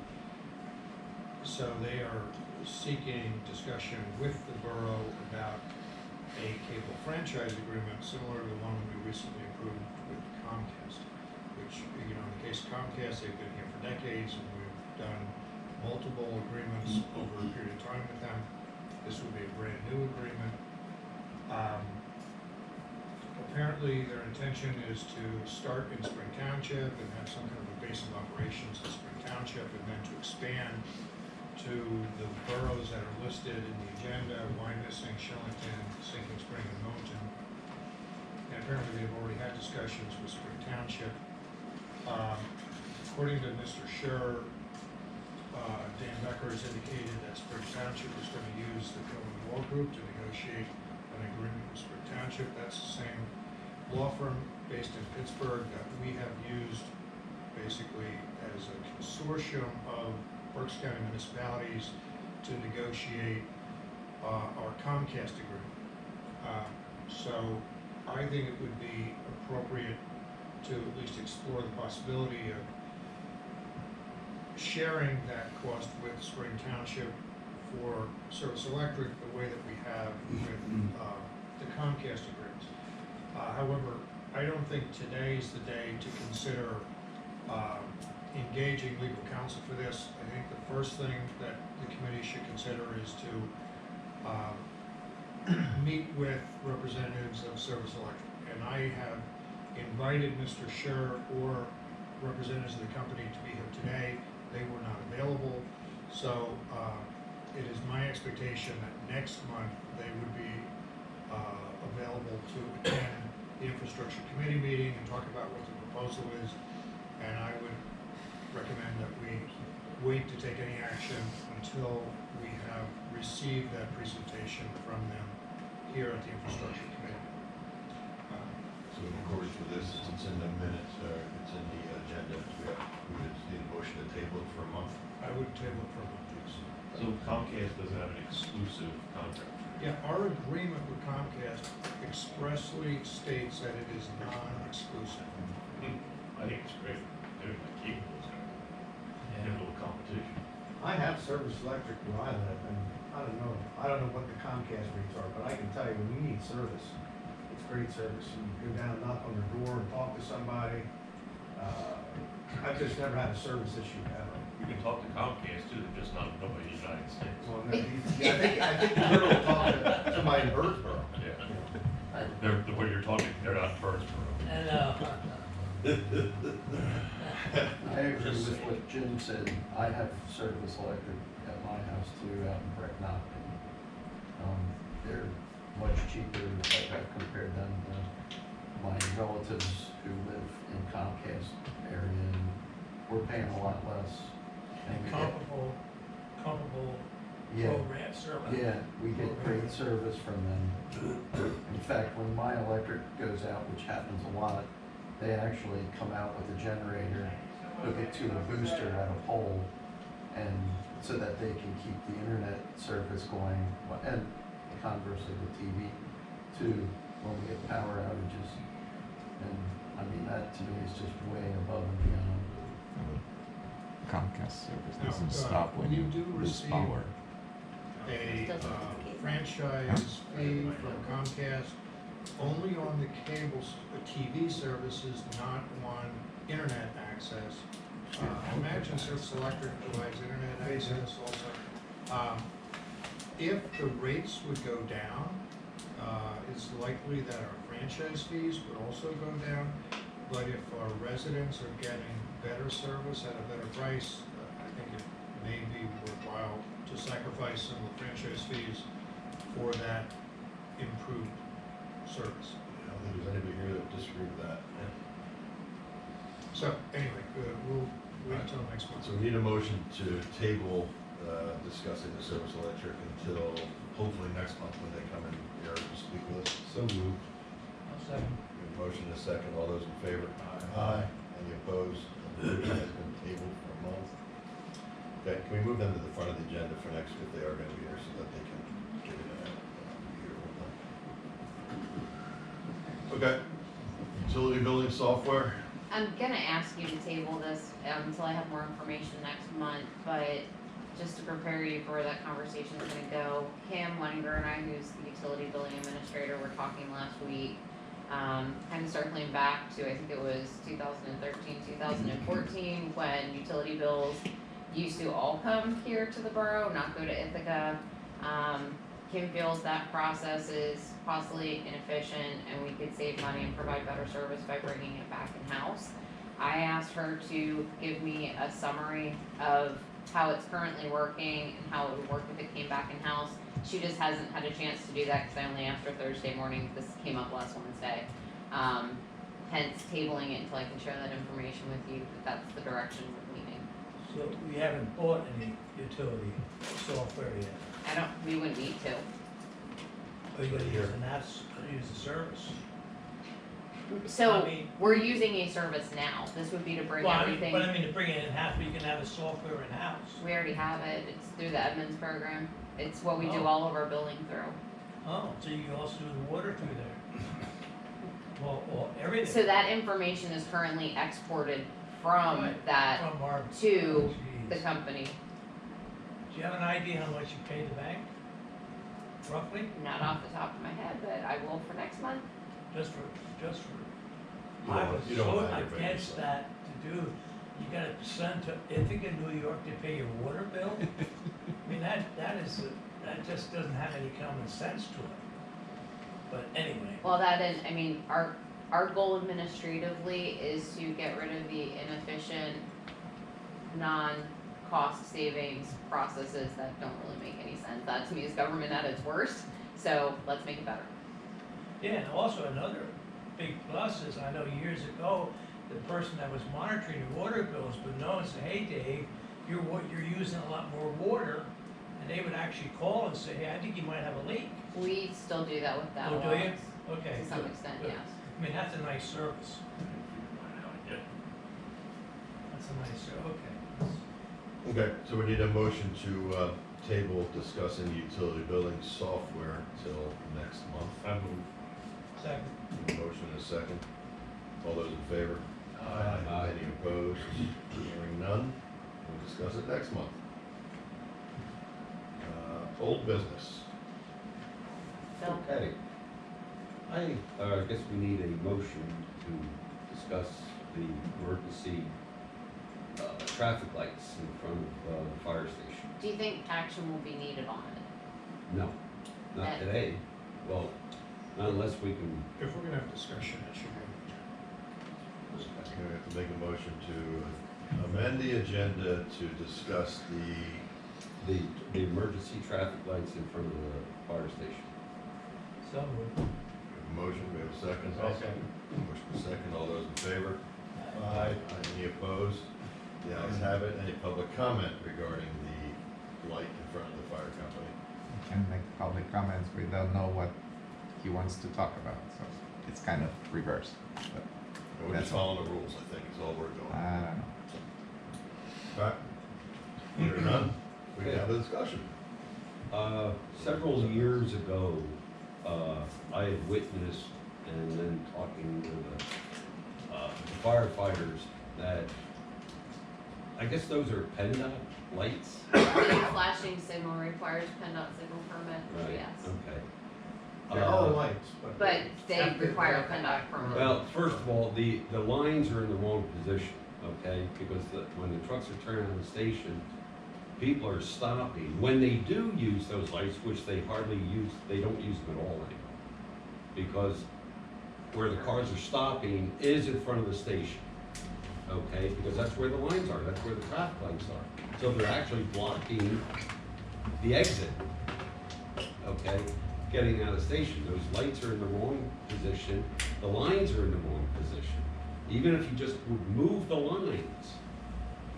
Speaker 8: So they are seeking discussion with the borough about a cable franchise agreement similar to the one we recently approved with Comcast, which, in the case of Comcast, they've been here for decades, and we've done multiple agreements over a period of time with them. This would be a brand-new agreement. Apparently, their intention is to start in Spring Township and have some kind of a base of operations in Spring Township, and then to expand to the boroughs that are listed in the agenda: Wyomissing, Shillington, Sinking Spring, and Moulton. And apparently, they've already had discussions with Spring Township. According to Mr. Scher, Dan Becker has indicated that Spring Township is going to use the Cohen Law Group to negotiate an agreement with Spring Township. That's the same law firm based in Pittsburgh that we have used basically as a consortium of Berks County municipalities to negotiate our Comcast agreement. So I think it would be appropriate to at least explore the possibility of sharing that cost with Spring Township for Service Electric the way that we have with the Comcast agreements. However, I don't think today's the day to consider engaging legal counsel for this. I think the first thing that the committee should consider is to meet with representatives of Service Electric. And I have invited Mr. Scher or representatives of the company to be here today. They were not available. So it is my expectation that next month they would be available to attend the infrastructure committee meeting and talk about what the proposal is. And I would recommend that we wait to take any action until we have received that presentation from them here at the infrastructure committee.
Speaker 5: So in accordance with this, it's in the minutes, it's in the agenda, we would just need a motion to table it for a month.
Speaker 8: I would table it for a month, please.
Speaker 3: So Comcast doesn't have an exclusive contract.
Speaker 8: Yeah, our agreement with Comcast expressly states that it is non-exclusive.
Speaker 3: I think it's great. They're like capable, it's gonna have a little competition.
Speaker 11: I have Service Electric where I live, and I don't know what the Comcast rates are, but I can tell you, when you need service, it's great service. You go down and knock on their door and talk to somebody. I've just never had a service issue ever.
Speaker 3: You can talk to Comcast too, they're just not nobody in the United States.
Speaker 11: Well, no, yeah, I think you're gonna talk to somebody in Birdsboro.
Speaker 3: Yeah. They're, the way you're talking, they're not Birdsboro.
Speaker 9: And,
Speaker 10: I agree with what Jim said. I have Service Electric at my house too, out in Brecknock. They're much cheaper, like I've compared them to my relatives who live in Comcast area, and we're paying a lot less. And we get,
Speaker 9: comparable
Speaker 10: yeah,
Speaker 9: program service.
Speaker 10: yeah, we get great service from them. In fact, when my electric goes out, which happens a lot, they actually come out with a generator, hook it to a booster at a pole, and so that they can keep the internet service going, and conversely with TV too, when we get power outages. And I mean, that to me is just way above and beyond.
Speaker 2: Comcast service
Speaker 8: Now,
Speaker 2: doesn't stop when you
Speaker 8: do
Speaker 2: lose
Speaker 8: receive
Speaker 2: power.
Speaker 8: a franchise fee from Comcast only on the TV services, not on internet access. I imagine Service Electric provides internet access also. If the rates would go down, it's likely that our franchise fees would also go down. But if our residents are getting better service at a better price, I think it may be worthwhile to sacrifice some of the franchise fees for that improved service.
Speaker 5: I don't think there's anybody here that would disagree with that.
Speaker 8: So anyway, we'll wait until next month.
Speaker 5: So we need a motion to table discussing the Service Electric until hopefully next month when they come in here to speak with us.
Speaker 6: So moved.
Speaker 9: I'll second.
Speaker 5: We have a motion and a second. All those in favor? Aye. Any opposed? The motion has been tabled for a month. Okay, can we move them to the front of the agenda for next, if they are going to be here, so that they can get it in here with them? Okay. Utility billing software.
Speaker 4: I'm gonna ask you to table this until I have more information next month, but just to prepare you for where that conversation's gonna go, Kim Wenninger and I, who's the utility billing administrator, were talking last week. Kind of circling back to, I think it was 2013, 2014, when utility bills used to all come here to the borough, not go to Ithaca. Kim feels that process is costly, inefficient, and we could save money and provide better service by bringing it back in-house. I asked her to give me a summary of how it's currently working and how it would work if it came back in-house. She just hasn't had a chance to do that because I only asked her Thursday morning. This came up last Wednesday. Hence tabling it until I can share that information with you, but that's the direction we're leaning.
Speaker 9: So we haven't bought any utility software yet.
Speaker 4: We wouldn't need to.
Speaker 9: Are you gonna use an app, use the service?
Speaker 4: So,
Speaker 9: I mean-
Speaker 4: we're using a service now. This would be to bring
Speaker 9: Well,
Speaker 4: everything.
Speaker 9: But I mean, to bring it in-house, but you can have a software in-house.
Speaker 4: We already have it. It's through the Edmunds program. It's what we do
Speaker 9: Oh.
Speaker 4: all of our billing through.
Speaker 9: Oh, so you can also do the water through there? Well, everything.
Speaker 4: So that information is currently exported from
Speaker 9: Right,
Speaker 4: that
Speaker 9: From our.
Speaker 4: to the
Speaker 9: Jeez.
Speaker 4: company.
Speaker 9: Do you have an idea how much you paid the bank? Roughly?
Speaker 4: Not off the top of my head, but I will for next month.
Speaker 9: Just for.
Speaker 5: You
Speaker 9: I
Speaker 5: don't-
Speaker 9: was
Speaker 5: you don't
Speaker 9: so
Speaker 5: mind it, but
Speaker 9: against
Speaker 5: yourself.
Speaker 9: that to do. You gotta send to Ithaca, New York to pay your water bill? I mean, that just doesn't have any common sense to it. But anyway,
Speaker 4: Well, that is, I mean, our goal administratively is to get rid of the inefficient, non-cost savings processes that don't really make any sense. That to me is government at its worst, so let's make it better.
Speaker 9: yeah, and also another big plus is, I know years ago, the person that was monitoring the water bills would know and say, hey, Dave, you're using a lot more water, and they would actually call and say, hey, I think you might have a leak.
Speaker 4: We still do that with data
Speaker 9: Oh, do you?
Speaker 4: logs,
Speaker 9: Okay,
Speaker 4: to some
Speaker 9: good,
Speaker 4: extent,
Speaker 9: good.
Speaker 4: yes.
Speaker 9: I mean, that's a nice service. That's a nice service, okay.
Speaker 5: Okay, so we need a motion to table discussing utility billing software till next month.
Speaker 3: I move.
Speaker 9: Second.
Speaker 5: Motion and a second. All those in favor?
Speaker 6: Aye.
Speaker 5: Any opposed? Hearing none, we'll discuss it next month. Old business.
Speaker 4: Bill?
Speaker 6: Okay. I guess we need a motion to discuss the emergency, traffic lights in front of, the fire station.
Speaker 4: Do you think action will be needed on it?
Speaker 6: No, not today. Well, not unless we can,
Speaker 8: If we're gonna have discussion, it should be.
Speaker 5: We have to make a motion to amend the agenda to discuss the
Speaker 6: the emergency traffic lights in front of the fire station.
Speaker 9: So moved.
Speaker 5: we have a motion, we have a second. Motion and a second, all those in favor?
Speaker 1: Aye.
Speaker 5: Any opposed? The ayes have it. Any public comment regarding the light in front of the fire company?
Speaker 2: Can make public comments, we don't know what he wants to talk about, so it's kind of reversed. But
Speaker 5: We're just
Speaker 2: That's all.
Speaker 5: following the rules, I think, is all we're doing.
Speaker 2: I don't know.
Speaker 5: All right. Hearing none, we can have a discussion.
Speaker 6: Several years ago, I had witnessed and then talking to the firefighters that, I guess those are PennDOT lights,
Speaker 4: The flashing signal requires PennDOT signal permit,
Speaker 6: right?
Speaker 4: yes.
Speaker 6: Okay.
Speaker 11: There are lights,
Speaker 4: But they
Speaker 11: Have to-
Speaker 4: require PennDOT permit.
Speaker 6: Well, first of all, the lines are in the wrong position, okay? Because when the trucks are turning on the station, people are stopping. When they do use those lights, which they hardly use, they don't use them at all anymore. Because where the cars are stopping is in front of the station, okay? Because that's where the lines are, that's where the traffic lights are. So they're actually blocking the exit, okay? Getting out of the station, those lights are in the wrong position, the lines are in the wrong position. Even if you just would move the lines,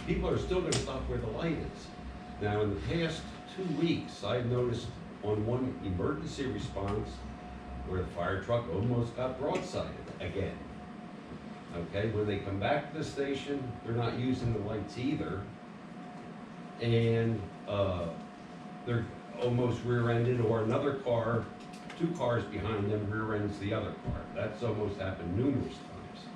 Speaker 6: people are still gonna stop where the light is. Now, in the past 2 weeks, I've noticed on one emergency response where the fire truck almost got broadsided again. Okay, when they come back to the station, they're not using the lights either. And, they're almost rear-ended, or another car, 2 cars behind them rear-ends the other car. That's almost happened numerous times.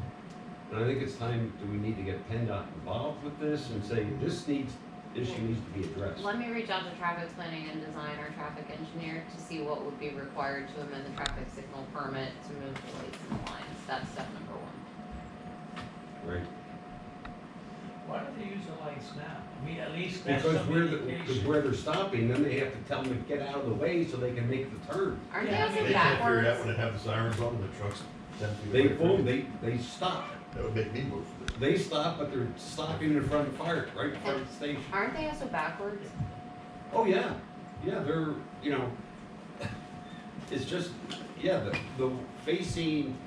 Speaker 6: And I think it's time, do we need to get PennDOT involved with this and say, this issue needs to be addressed?
Speaker 4: Let me reach out to traffic planning and design, our traffic engineer, to see what would be required to amend the traffic signal permit to move the lights and the lines. That's step number 1.
Speaker 6: Right?
Speaker 9: Why don't they use the lights now? I mean, at least that's
Speaker 6: Because
Speaker 9: some
Speaker 6: because
Speaker 9: indication.
Speaker 6: where they're stopping, then they have to tell them to get out of the way so they can make the turn.
Speaker 4: Aren't
Speaker 9: Yeah,
Speaker 4: they
Speaker 5: They
Speaker 4: also
Speaker 5: can't figure it out
Speaker 4: backwards?
Speaker 5: when they have the sirens on and the trucks 10 feet
Speaker 6: They
Speaker 5: away from
Speaker 6: boom,
Speaker 5: you.
Speaker 6: they stop.
Speaker 5: That would make me move.
Speaker 6: They stop, but they're stopping in front of the fire, right in front of the station.
Speaker 4: Aren't they also backwards?
Speaker 6: Oh, yeah, yeah, they're, you know, it's just, yeah, the facing,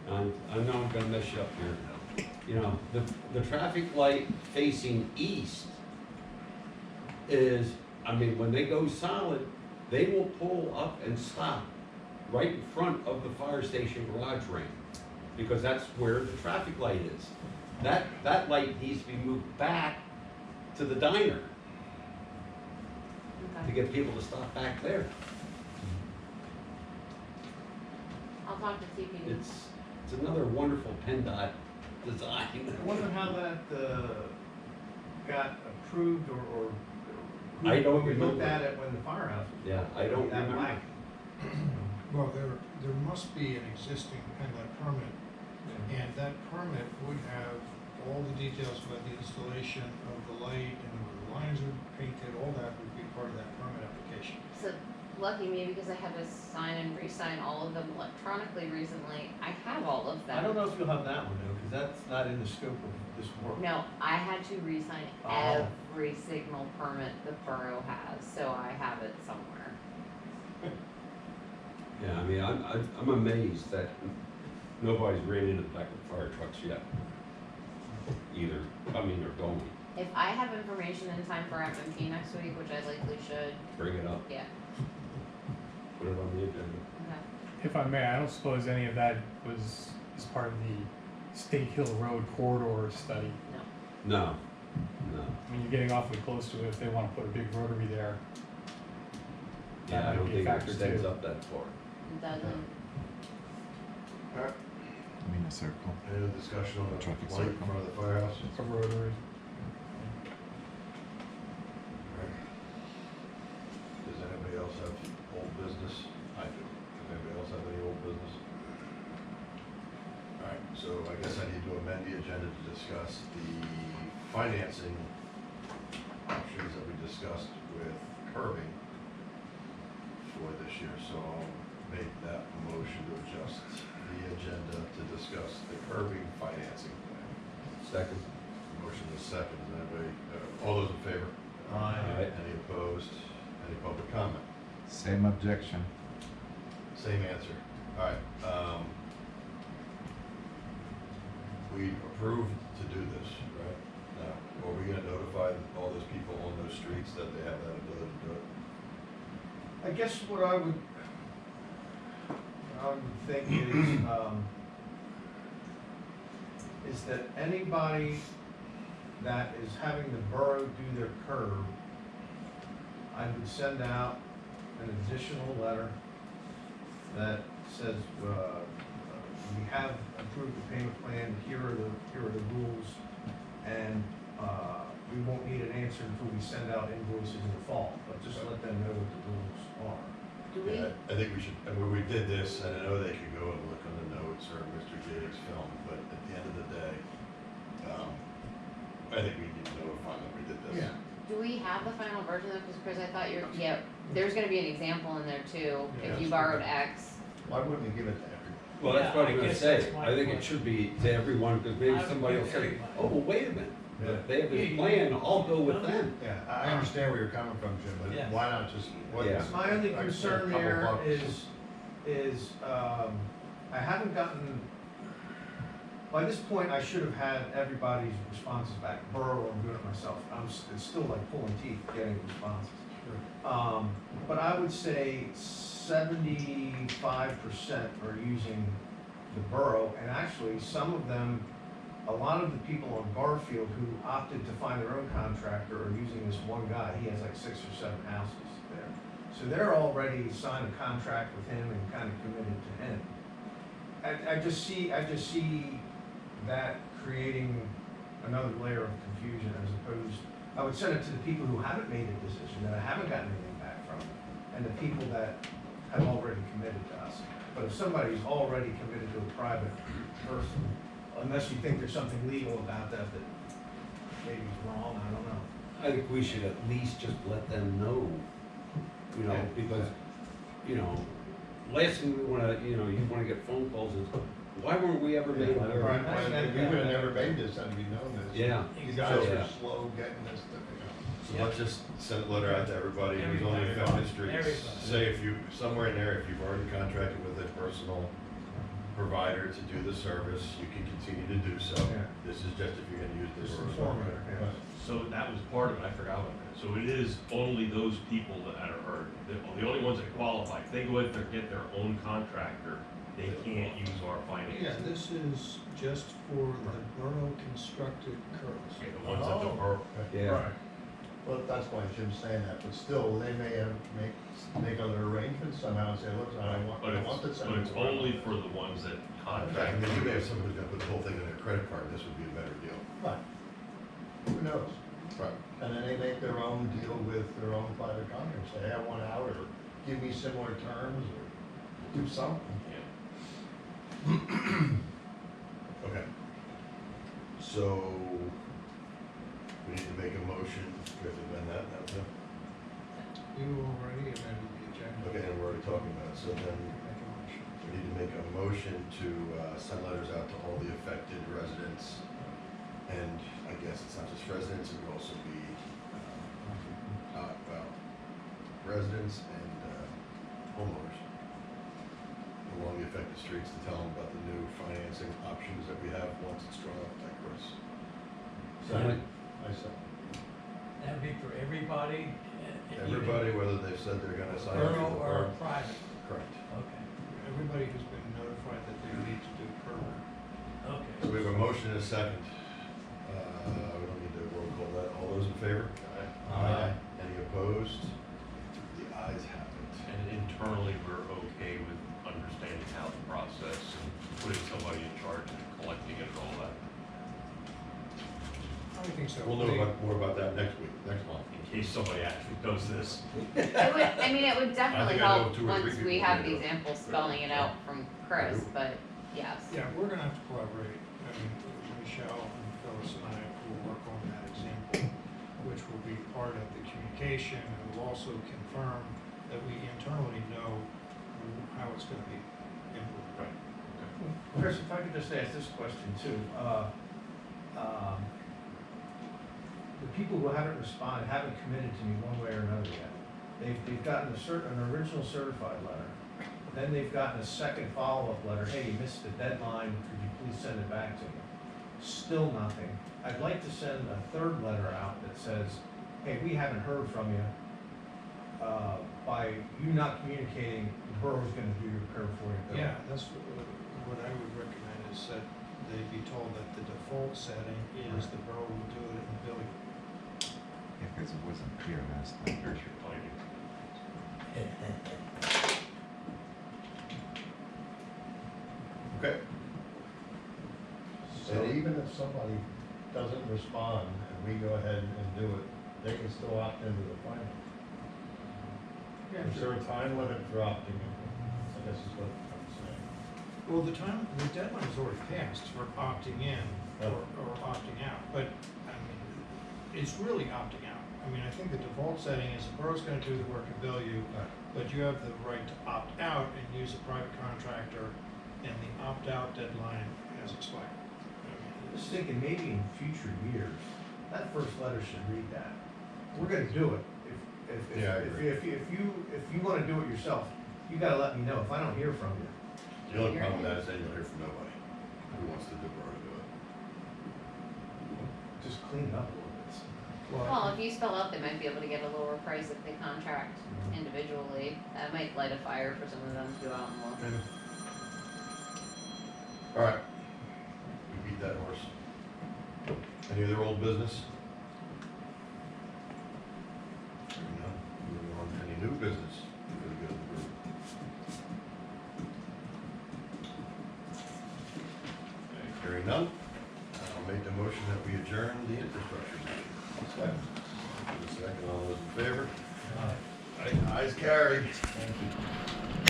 Speaker 6: I know I'm gonna mess you up here. You know, the traffic light facing east is, I mean, when they go solid, they will pull up and stop right in front of the fire station garage ramp, because that's where the traffic light is. That light needs to be moved back to the diner to
Speaker 4: Okay.
Speaker 6: get people to stop back there.
Speaker 4: talk to TPD.
Speaker 6: It's another wonderful PennDOT design.
Speaker 11: I wonder how that, got approved or
Speaker 6: I don't
Speaker 11: when we looked
Speaker 6: remember.
Speaker 11: at it when the firehouse was.
Speaker 6: Yeah, I don't
Speaker 11: that
Speaker 6: remember.
Speaker 11: black.
Speaker 8: Well, there must be an existing PennDOT permit, and that permit would have all the details about the installation of the light and where the lines are painted, all that would be part of that permit application.
Speaker 4: So lucky me, because I had to sign and re-sign all of them electronically recently, I have all of them.
Speaker 11: I don't know if you'll have that one though, because that's not in the scope of this work.
Speaker 4: No, I had to re-sign
Speaker 11: Oh.
Speaker 4: every signal permit the borough has, so I have it somewhere.
Speaker 6: Yeah, I mean, I'm amazed that nobody's ran into the back of fire trucks yet. Either coming or going.
Speaker 4: If I have information in time for FMP next week, which I likely should,
Speaker 6: Bring it up,
Speaker 4: yeah,
Speaker 6: put it on the agenda.
Speaker 4: okay.
Speaker 12: If I may, I don't suppose any of that was as part of the State Hill Road corridor study.
Speaker 6: No, no.
Speaker 12: I mean, you're getting awfully close to it if they wanna put a big rotary there.
Speaker 6: Yeah, I
Speaker 12: That
Speaker 6: don't
Speaker 12: might be a
Speaker 6: think it
Speaker 12: factor
Speaker 6: extends
Speaker 12: too.
Speaker 6: up that far.
Speaker 4: It doesn't,
Speaker 2: I mean, a circle.
Speaker 5: Any other discussion on the
Speaker 2: Traffic
Speaker 5: light in
Speaker 2: circle.
Speaker 5: front of the firehouse?
Speaker 12: A rotary.
Speaker 5: Does anybody else have old business? I do. Does anybody else have any old business? All right, so I guess I need to amend the agenda to discuss the financing options that we discussed with curbing for this year. So I'll make that motion to adjust the agenda to discuss the curbing financing plan.
Speaker 6: Second.
Speaker 5: Motion is second. Is anybody, all those in favor?
Speaker 6: Aye.
Speaker 5: Any opposed? Any public comment?
Speaker 2: Same objection.
Speaker 5: Same answer. All right, we approved to do this, right? Now, are we gonna notify all those people on those streets that they have that ability to do it?
Speaker 11: I guess what I would think is that anybody that is having the borough do their curb, I would send out an additional letter that says, we have approved the payment plan, here are the rules, and, we won't need an answer until we send out invoices in the fall, but just let them know what the rules are.
Speaker 4: do we,
Speaker 5: Yeah, I think we should, I mean, we did this, and I know they could go and look on the notes or Mr. Jiggs' film, but at the end of the day, I think we need to notify them we did this.
Speaker 11: Yeah.
Speaker 4: do we have the final version of this, Chris? I thought yeah, there's gonna be an example in there too, if you
Speaker 5: Yeah.
Speaker 4: borrowed X.
Speaker 1: Why wouldn't we give it to everyone?
Speaker 6: Well, that's what
Speaker 9: Yeah,
Speaker 6: I'm
Speaker 9: I
Speaker 6: gonna
Speaker 9: guess
Speaker 6: say.
Speaker 9: that's my
Speaker 6: I think it
Speaker 9: point.
Speaker 6: should be to everyone, because maybe
Speaker 9: I would
Speaker 6: somebody will
Speaker 9: give
Speaker 6: say,
Speaker 9: everybody.
Speaker 6: oh, well, wait a minute.
Speaker 5: Yeah.
Speaker 6: If they have
Speaker 9: Yeah,
Speaker 6: this
Speaker 9: you-
Speaker 6: plan, I'll go with them.
Speaker 1: Yeah, I understand where you're coming from, Jim, but
Speaker 9: Yeah.
Speaker 1: why not just, what?
Speaker 6: Yeah.
Speaker 11: My only
Speaker 1: like,
Speaker 11: concern
Speaker 1: a couple
Speaker 11: there
Speaker 1: bucks?
Speaker 11: is, I haven't gotten, by this point, I should have had everybody's responses back, borough, I'm doing it myself, it's still like pulling teeth getting responses. But I would say 75% are using the borough, and actually, some of them, a lot of the people on Garfield who opted to find their own contractor are using this one guy, he has like 6 or 7 houses there. So they're already signed a contract with him and kind of committed to him. I just see that creating another layer of confusion as opposed, I would send it to the people who haven't made a decision, that I haven't gotten anything back from, and the people that have already committed to us. But if somebody's already committed to a private person, unless you think there's something legal about that maybe is wrong, I don't know.
Speaker 6: I think we should at least just let them know, you know,
Speaker 11: Yeah.
Speaker 6: because, you know, last thing we wanna, you know, you wanna get phone calls is, why weren't we ever made
Speaker 1: Right,
Speaker 6: aware?
Speaker 1: right, we would have never made this had we known this.
Speaker 6: Yeah.
Speaker 1: You guys
Speaker 6: Yeah.
Speaker 1: are slow getting this,
Speaker 5: So let's just send a letter out to everybody who's on the
Speaker 9: Everybody.
Speaker 5: affected streets.
Speaker 9: Everybody.
Speaker 5: Say if you, somewhere in there, if you've already contracted with a personal provider to do the service, you can continue to do so.
Speaker 11: Yeah.
Speaker 5: This is just if you're gonna use this.
Speaker 11: Just
Speaker 5: for a
Speaker 11: inform
Speaker 5: provider.
Speaker 11: her, yeah.
Speaker 3: So that was part of it, I forgot about that. So it is only those people that are, the only ones that qualify. If they go in there, get their own contractor, they can't use our financing.
Speaker 8: Yeah, this is just for the borough constructed curbs.
Speaker 3: Okay, the ones that don't, are,
Speaker 6: Yeah.
Speaker 1: Well, that's why Jim's saying that, but still, they may have, make other arrangements somehow and say, look, I
Speaker 3: But
Speaker 1: want
Speaker 3: it's,
Speaker 1: this.
Speaker 3: but it's only for the ones that
Speaker 5: I
Speaker 3: contract.
Speaker 5: mean, you may have somebody who's gonna put the whole thing on their credit card, this would be a better deal.
Speaker 1: Right. Who knows?
Speaker 5: Right.
Speaker 1: And then they make their own deal with their own private contract, say, hey, I want out, or give me similar terms, or do something.
Speaker 5: Okay. So, we need to make a motion, we have to amend that now, too?
Speaker 8: You already amended the agenda.
Speaker 5: Okay, and we're already talking about it, so then
Speaker 8: Make a motion.
Speaker 5: we need to make a motion to send letters out to all the affected residents. And I guess it's not just residents, it would also be, well, residents and homeowners along the affected streets to tell them about the new financing options that we have once it's drawn up by Chris.
Speaker 1: So, I said,
Speaker 9: That'd be for everybody?
Speaker 5: Everybody, whether they've said they're gonna sign up
Speaker 9: Borough
Speaker 5: for the
Speaker 9: or
Speaker 5: borough.
Speaker 9: private?
Speaker 5: Correct.
Speaker 9: Okay,
Speaker 8: Everybody has been notified that they need to do permit.
Speaker 9: okay.
Speaker 5: So we have a motion and a second. We don't need to roll call that. All those in favor?
Speaker 9: Aye.
Speaker 5: Any opposed? The ayes have it.
Speaker 3: And internally, we're okay with understanding how the process and putting somebody in charge and collecting it and all that,
Speaker 8: I think so.
Speaker 5: We'll know more about that next week, next month.
Speaker 3: in case somebody actually does this.
Speaker 4: It would, I mean, it would definitely
Speaker 5: think I know
Speaker 4: help
Speaker 5: 2 or 3
Speaker 4: once we
Speaker 5: people
Speaker 4: have
Speaker 5: who
Speaker 4: the
Speaker 5: do it.
Speaker 4: examples spelling it out from Chris, but yes.
Speaker 8: Yeah, we're gonna have to collaborate. I mean, Michelle and Phyllis and I will work on that example, which will be part of the communication, and will also confirm that we internally know how it's gonna be implemented.
Speaker 11: Chris, if I could just ask this question too. The people who haven't responded haven't committed to me one way or another yet. They've gotten an original certified letter. Then they've gotten a second follow-up letter, hey, you missed the deadline, could you please send it back to me? Still nothing. I'd like to send a third letter out that says, hey, we haven't heard from you. By you not communicating, the borough's gonna do your curb for you.
Speaker 8: Yeah, that's what I would recommend, is that they be told that the default setting is the borough will do it and bill you.
Speaker 13: Yeah, because it wasn't clear last time.
Speaker 3: Here's your finding.
Speaker 5: Okay.
Speaker 1: and even if somebody doesn't respond and we go ahead and do it, they can still opt into the plan. Is there a time limit for opting in? I guess is what I'm saying.
Speaker 8: Well, the deadline is already passed for opting in or opting out, but, I mean, it's really opting out. I mean, I think the default setting is the borough's gonna do the work and bill you, but you have the right to opt out and use a private contractor, and the opt-out deadline has expired. I
Speaker 11: Just thinking, maybe in future years, that first letter should read that. We're gonna do it.
Speaker 5: Yeah, I agree.
Speaker 11: If you wanna do it yourself, you gotta let me know. If I don't hear from you,
Speaker 5: The only problem with that is then you'll hear from nobody who wants to do borough do it.
Speaker 11: just clean it up a little bit.
Speaker 4: Well, if you spell out, they might be able to get a lower price if they contract individually. That might light a fire for some of them to go out and look.
Speaker 5: All right. We beat that horse. Any other old business? Hearing none. Moving on to any new business for the good of the group. Okay, hearing none, I'll make the motion that we adjourn the infrastructure meeting. Second. All those in favor? Ayes carried.